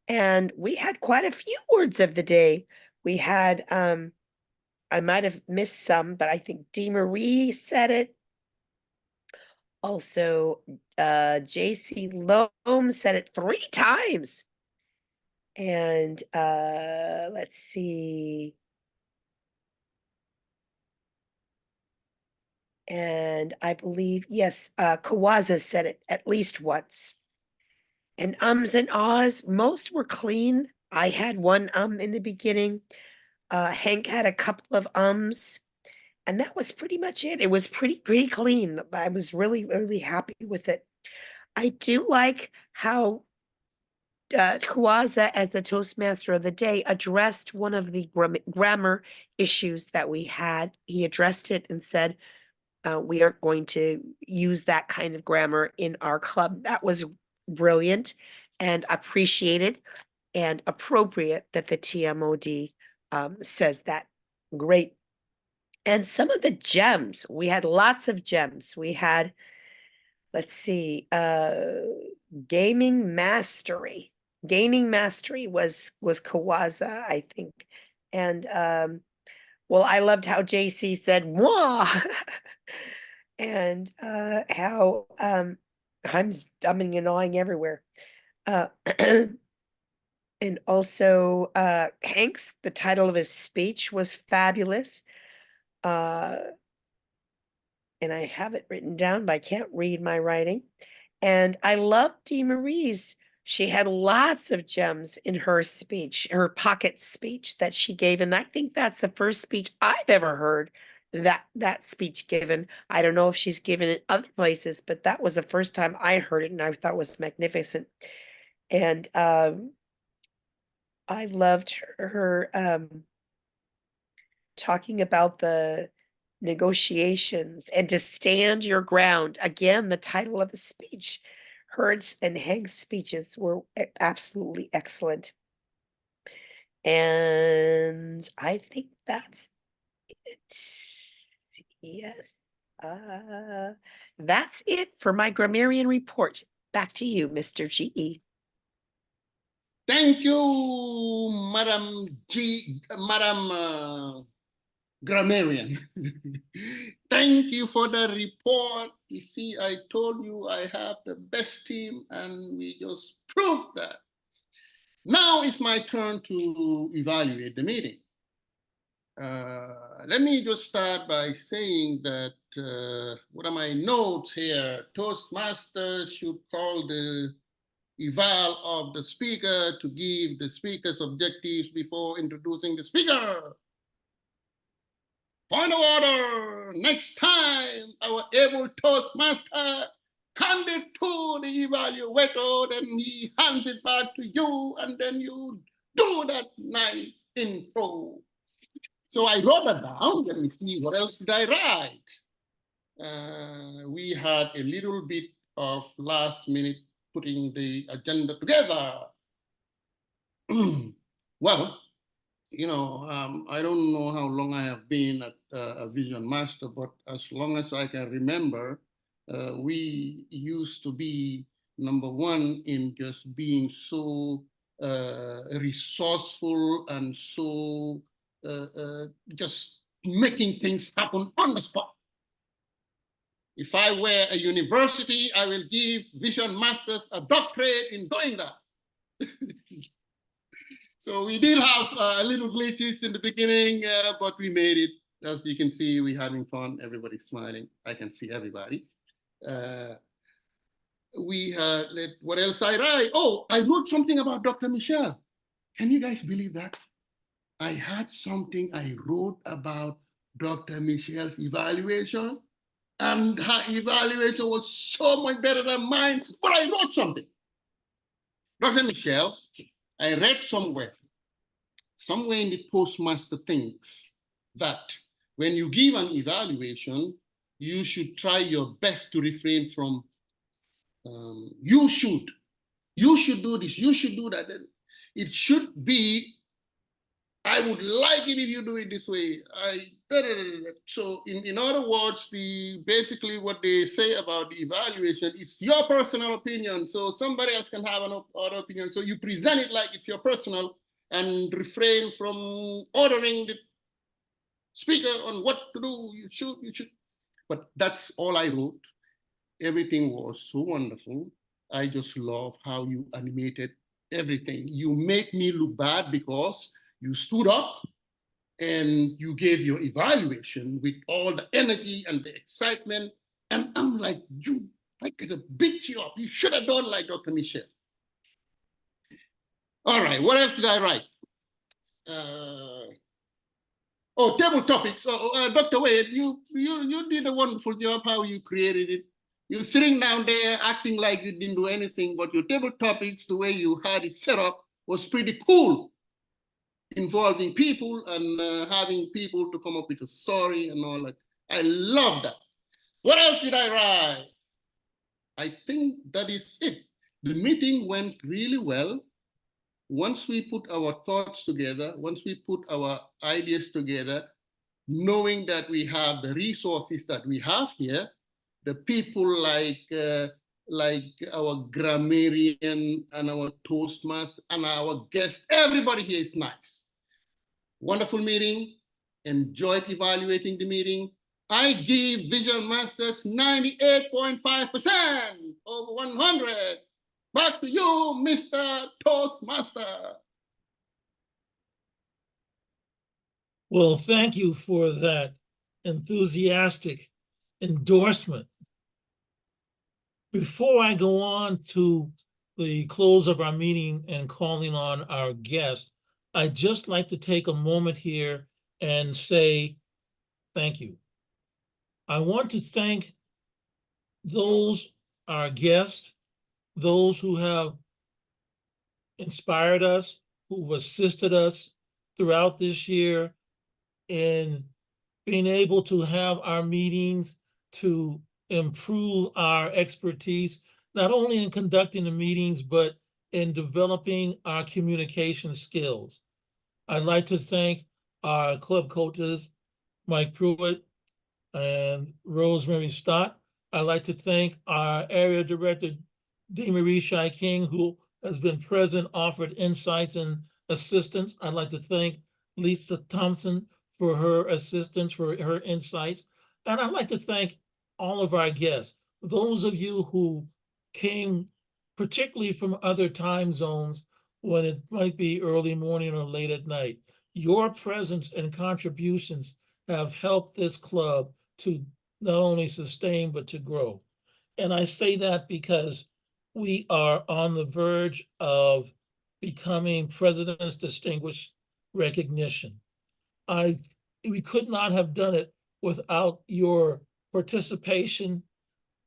And we had quite a few words of the day. We had, I might have missed some, but I think Dee Marie said it. Also, JC Loam said it 3 times. And let's see. And I believe, yes, Kawaza said it at least once. And ums and ahs, most were clean. I had one in the beginning. Hank had a couple of ums. And that was pretty much it. It was pretty clean. I was really happy with it. I do like how Kawaza, as the Toastmaster of the day, addressed one of the grammar issues that we had. He addressed it and said, we aren't going to use that kind of grammar in our club. That was brilliant and appreciated and appropriate that the TMOD says that. Great. And some of the gems, we had lots of gems. We had, let's see, gaining mastery was Kawaza, I think. And well, I loved how JC said "Mwah," and how I'm umming and awing everywhere. And also Hank's, the title of his speech was fabulous. And I have it written down, but I can't read my writing. And I love Dee Marie's. She had lots of gems in her speech, her pocket speech that she gave. And I think that's the first speech I've ever heard that speech given. I don't know if she's given it other places, but that was the first time I heard it, and I thought it was magnificent. And I loved her talking about the negotiations and to stand your ground. Again, the title of the speech. Herd's and Hank's speeches were absolutely excellent. And I think that's it. Yes. That's it for my grammarian report. Back to you, Mr. GE. Thank you, Madam Grammarian. Thank you for the report. You see, I told you I have the best team, and we just proved that. Now it's my turn to evaluate the meeting. Let me just start by saying that, what are my notes here? Toastmasters should call the eval of the speaker to give the speaker's objectives before introducing the speaker. Point of order. Next time, our able Toastmaster hand it to the evaluator, then he hands it back to you, and then you do that nice intro. So I wrote that down. Let me see, what else did I write? We had a little bit of last minute putting the agenda together. Well, you know, I don't know how long I have been at a Vision Master, but as long as I can remember, we used to be number one in just being so resourceful and so just making things happen on the spot. If I were a university, I will give Vision Masters a doctorate in doing that. So we did have a little glitches in the beginning, but we made it. As you can see, we're having fun. Everybody's smiling. I can see everybody. What else I write? Oh, I wrote something about Dr. Michelle. Can you guys believe that? I had something I wrote about Dr. Michelle's evaluation, and her evaluation was so much better than mine, but I wrote something. Dr. Michelle, I read somewhere in the Toastmaster thinks that when you give an evaluation, you should try your best to refrain from, you should do this, you should do that. It should be, I would like it if you do it this way. So in other words, basically what they say about the evaluation, it's your personal opinion. So somebody else can have an other opinion. So you present it like it's your personal and refrain from ordering the speaker on what to do. You should. But that's all I wrote. Everything was so wonderful. I just love how you animated everything. You made me look bad because you stood up and you gave your evaluation with all the energy and the excitement. And I'm like, I could have beat you up. You should have done like Dr. Michelle. All right, what else did I write? Table topics. Dr. Wade, you did a wonderful job how you created it. You're sitting down there acting like you didn't do anything, but your table topics, the way you had it set up, was pretty cool, involving people and having people to come up with a story and all that. I love that. What else did I write? I think that is it. The meeting went really well. Once we put our thoughts together, once we put our ideas together, knowing that we have the resources that we have here, the people like our grammarian and our Toastmaster and our guests, everybody here is nice. Wonderful meeting, enjoyed evaluating the meeting. I give Vision Masters 98.5% over 100. Back to you, Mr. Toastmaster. Well, thank you for that enthusiastic endorsement. Before I go on to the close of our meeting and calling on our guest, I'd just like to take a moment here and say thank you. I want to thank our guests, those who have inspired us, who've assisted us throughout this year in being able to have our meetings to improve our expertise, not only in conducting the meetings, but in developing our communication skills. I'd like to thank our club coaches, Mike Pruitt and Rosemary Stott. I'd like to thank our area director, DeMarie Shai King, who has been present, offered insights and assistance. I'd like to thank Lisa Thompson for her assistance, for her insights. And I'd like to thank all of our guests, those of you who came particularly from other time zones when it might be early morning or late at night. Your presence and contributions have helped this club to not only sustain, but to grow. And I say that because we are on the verge of becoming President's Distinguished Recognition. We could not have done it without your participation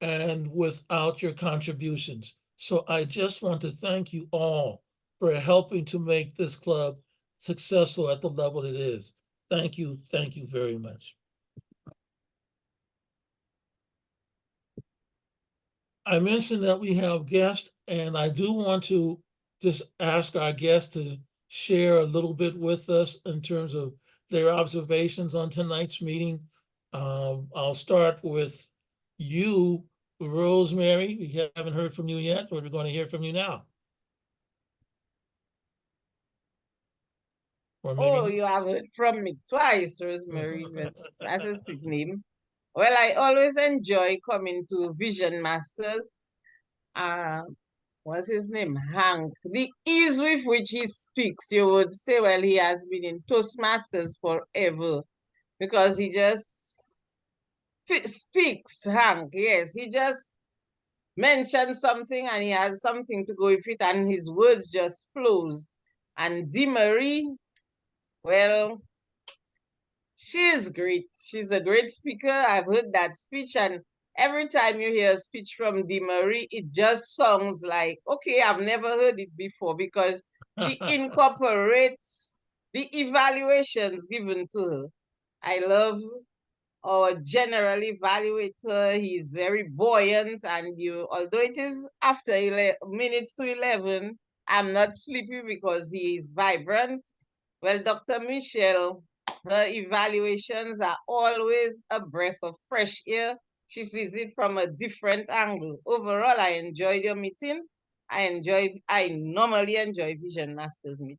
and without your contributions. So I just want to thank you all for helping to make this club successful at the level it is. Thank you very much. I mentioned that we have guests, and I do want to just ask our guests to share a little bit with us in terms of their observations on tonight's meeting. I'll start with you, Rosemary. We haven't heard from you yet, but we're going to hear from you now. Or maybe Oh, you have heard from me twice, Rosemary. That's a sick name. Well, I always enjoy coming to Vision Masters. What's his name? Hank. The ease with which he speaks, you would say, well, he has been in Toastmasters forever because he just speaks, Hank. Yes, he just mentions something and he has something to go with it, and his words just flows. And Dee Marie, well, she is great. She's a great speaker. I've heard that speech, and every time you hear a speech from Dee Marie, it just sounds like, okay, I've never heard it before, because she incorporates the evaluations given to her. I love our general evaluator. He's very buoyant, and although it is after minutes to 11, I'm not sleepy because he is vibrant. Well, Dr. Michelle, her evaluations are always a breath of fresh air. She sees it from a different angle. Overall, I enjoyed your meeting. I normally enjoy Vision Masters meeting.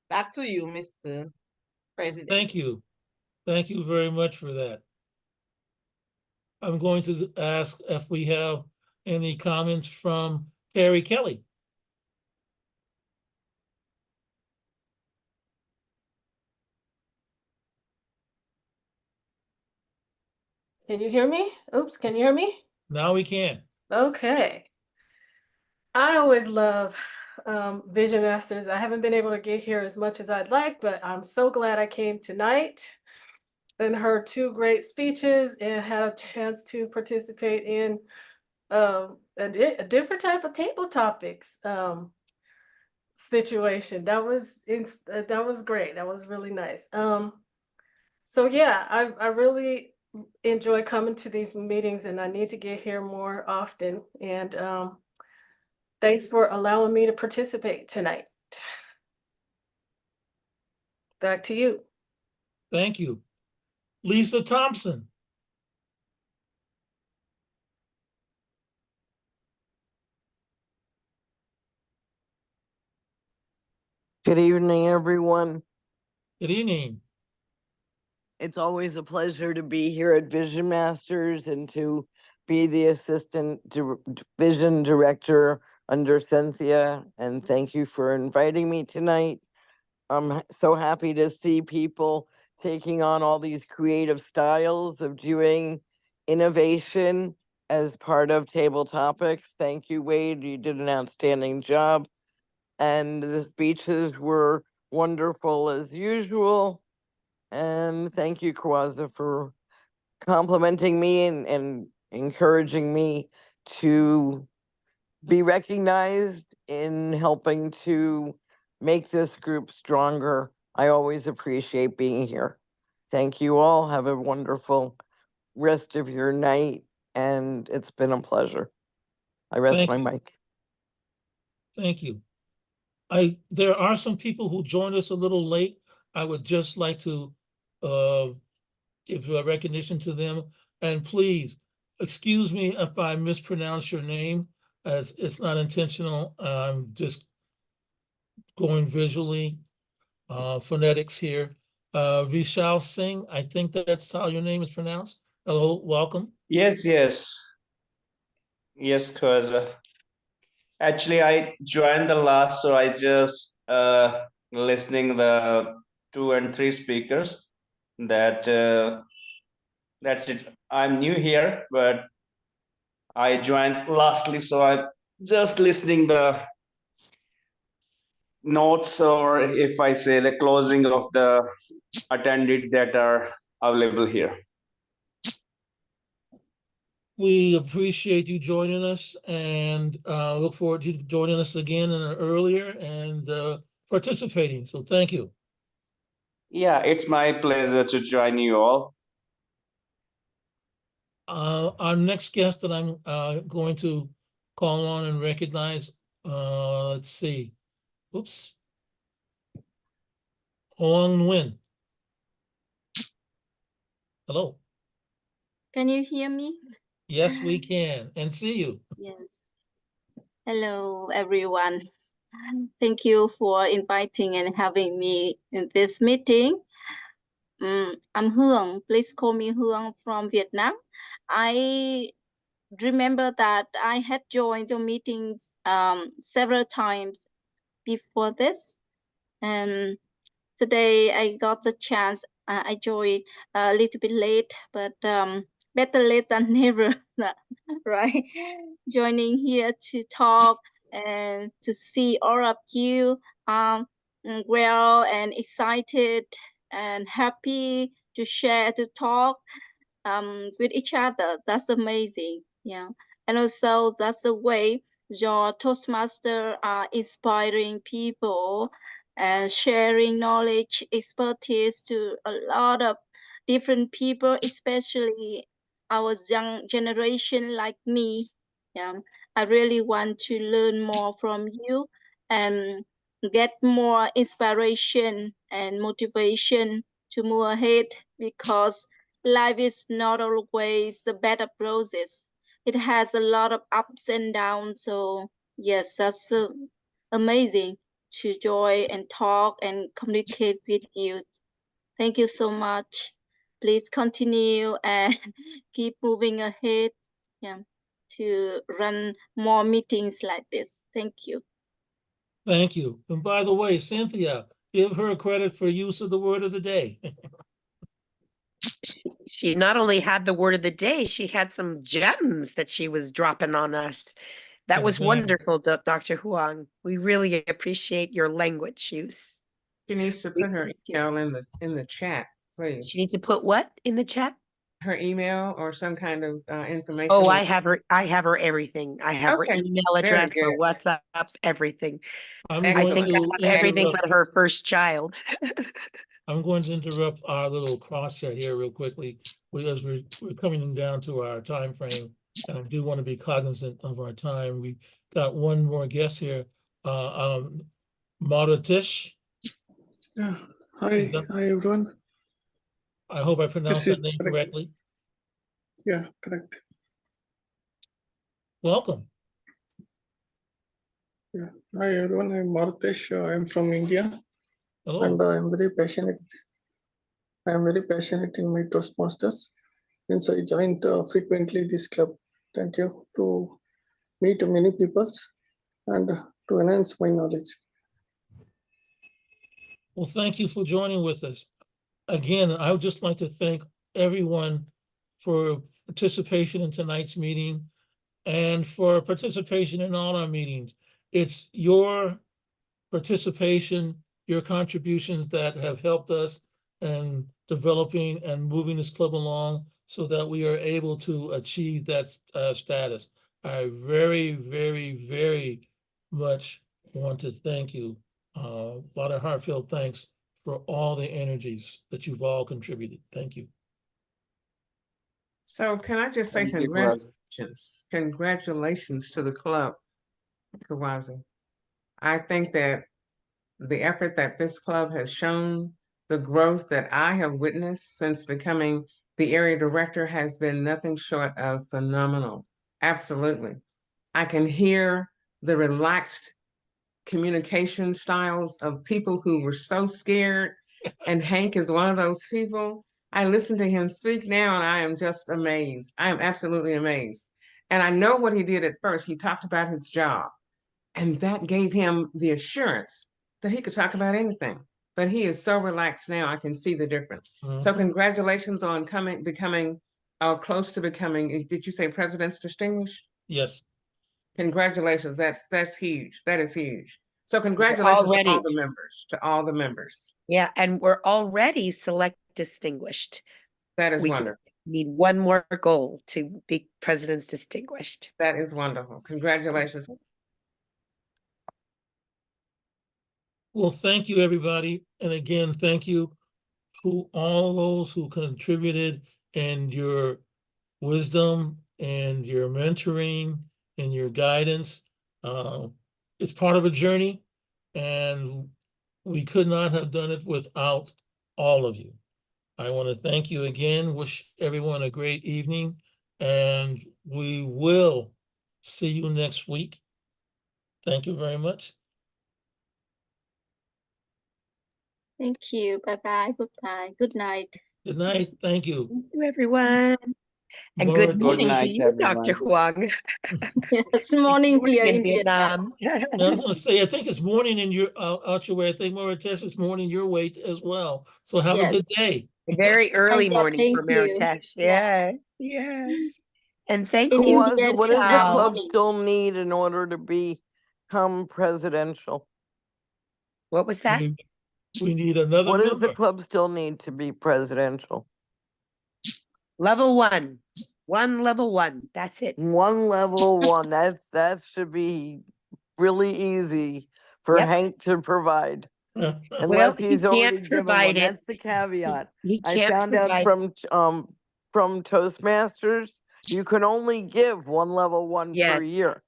Back to you, Mr. President. Thank you. Thank you very much for that. I'm going to ask if we have any comments from Carrie Kelly. Can you hear me? Oops, can you hear me? Now we can. Okay. I always love Vision Masters. I haven't been able to get here as much as I'd like, but I'm so glad I came tonight and heard two great speeches and had a chance to participate in a different type of table topics situation. That was great. That was really nice. So yeah, I really enjoy coming to these meetings, and I need to get here more often. And thanks for allowing me to participate tonight. Back to you. Thank you. Lisa Thompson. Good evening, everyone. Good evening. It's always a pleasure to be here at Vision Masters and to be the assistant vision director under Cynthia. And thank you for inviting me tonight. I'm so happy to see people taking on all these creative styles of doing innovation as part of Table Topics. Thank you, Wade. You did an outstanding job. And the speeches were wonderful as usual. And thank you, Kawaza, for complimenting me and encouraging me to be recognized in helping to make this group stronger. I always appreciate being here. Thank you all. Have a wonderful rest of your night, and it's been a pleasure. I rest my mic. Thank you. There are some people who joined us a little late. I would just like to give recognition to them. And please, excuse me if I mispronounce your name, as it's not intentional. I'm just going visually, phonetics here. Vishal Singh, I think that's how your name is pronounced. Hello, welcome. Yes, because actually I joined the last, so I just listening the 2 and 3 speakers. That's it. I'm new here, but I joined lastly, so I'm just listening the notes, or if I say the closing of the attended that are available here. We appreciate you joining us and look forward to joining us again earlier and participating. So thank you. Yeah, it's my pleasure to join you all. Our next guest that I'm going to call on and recognize, let's see. Oops. Hoang Nguyen. Hello. Can you hear me? Yes, we can, and see you. Yes. Hello, everyone. Thank you for inviting and having me in this meeting. I'm Hương. Please call me Hương from Vietnam. I remember that I had joined your meetings several times before this. And today I got the chance. I joined a little bit late, but better late than never, right? Joining here to talk and to see all of you well and excited and happy to share, to talk with each other. That's amazing. Yeah. And also that's the way your Toastmasters are inspiring people and sharing knowledge, expertise to a lot of different people, especially our young generation like me. Yeah. I really want to learn more from you and get more inspiration and motivation to move ahead, because life is not always a better process. It has a lot of ups and downs. So yes, that's amazing to join and talk and communicate with you. Thank you so much. Please continue and keep moving ahead. Yeah, to run more meetings like this. Thank you. Thank you. And by the way, Cynthia, give her credit for use of the word of the day. She not only had the word of the day, she had some gems that she was dropping on us. That was Exactly. wonderful, Dr. Huang. We really appreciate your language use. She needs to put her email in the chat, please. She needs to put what in the chat? Her email or some kind of information. Oh, I have her everything. I have her Okay, email very address, her good. WhatsApp, everything. I'm I going think to I have everything interrupt. but her first child. I'm going to interrupt our little cross chat here real quickly because we're coming down to our time frame, and I do want to be cognizant of our time. We got one more guest here, Maratish. Yeah. Hi, hi everyone. I hope I pronounced Yes, that name correct. correctly. Yeah, correct. Welcome. Yeah. Hi everyone. I'm Martesh. I'm from India. Hello. And I'm very passionate. I'm very passionate in my Toastmasters since I joined frequently this club. Thank you to meet many people and to enhance my knowledge. Well, thank you for joining with us. Again, I would just like to thank everyone for participation in tonight's meeting and for participation in all our meetings. It's your participation, your contributions that have helped us in developing and moving this club along so that we are able to achieve that status. I very, very, very much want to thank you. A lot of heartfelt thanks for all the energies that you've all contributed. Thank you. So can I just say Thank you, congratulations. Congratulations to the club, Kawazi. I think that the effort that this club has shown, the growth that I have witnessed since becoming the area director has been nothing short of phenomenal. Absolutely. I can hear the relaxed communication styles of people who were so scared, and Hank is one of those people. I listen to him speak now and I am just amazed. I am absolutely amazed. And I know what he did at first. He talked about his job, and that gave him the assurance that he could talk about anything. But he is so relaxed now, I can see the difference. So congratulations on becoming, close to becoming, did you say President's Distinguished? Yes. Congratulations, that's huge, that is huge. So congratulations to all the members, Yeah, and we're already select distinguished. That is wonderful. Need one more goal to be President's Distinguished. That is wonderful. Congratulations. Well, thank you, everybody. And again, thank you to all those who contributed and your wisdom and your mentoring and your guidance. It's part of a journey, and we could not have done it without all of you. I want to thank you again, wish everyone a great evening, and we will see you next week. Thank you very much. Thank you. Bye-bye. Goodbye. Good night. Good night. Thank you. Thank you, everyone. And Laura, good Good morning to night, you, Dr. everyone. Huang. It's morning Morning here in in Vietnam. Vietnam. I was going to say, I think it's morning in your out your way. I think Maritesh is morning your way as well. So have a Yes. good day. Very early Yeah, morning for thank you. Maritesh. Yeah. Yes, yes. And thank In you, India, Kawaza, what it's does the now Michelle. club morning. still need in order to become presidential? What was that? We need another What does the member. club still need to be presidential? Level 1. Level 1. That's it. One level one. That should be really easy for Yep. Hank to provide. Well, Unless he he's already can't given provide one. it. That's the caveat. He I can't found out provide. from Toastmasters, you can only give one level one per Yes. year.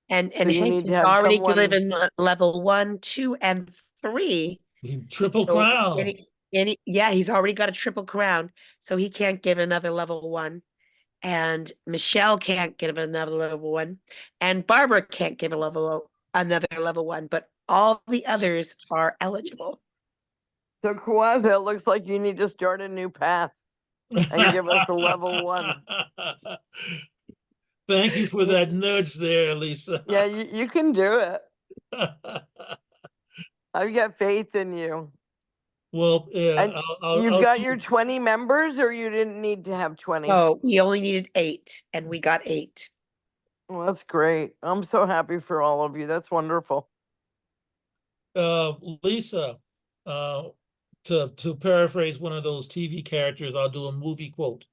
And So you Hank need to has have already someone. given level 1, 2, and 3. Triple So crown. yeah, he's already got a triple crown, so he can't give another level 1. And Michelle can't give another level 1, and Barbara can't give another level 1, but all the others are eligible. So Kawaza, it looks like you need to start a new path and give us a level 1. Thank you for that nudge there, Lisa. Yeah, you can do it. I've got faith in you. Well, yeah, And you've got your 20 members, or you didn't need to have 20? Oh, we only needed 8, and we got 8. Well, that's great. I'm so happy for all of you. That's wonderful. Lisa, to paraphrase one of those TV characters, I'll do a movie quote.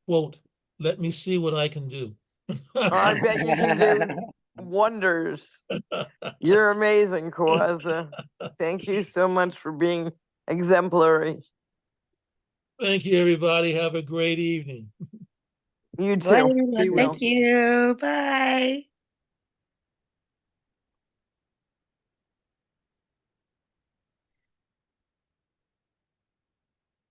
Quote, let me see what I can do. I bet you can do wonders. You're amazing, Kawaza. Thank you so much for being exemplary. Thank you, everybody. Have a great evening. You Bye, too. everyone. Be well. Thank you. Bye.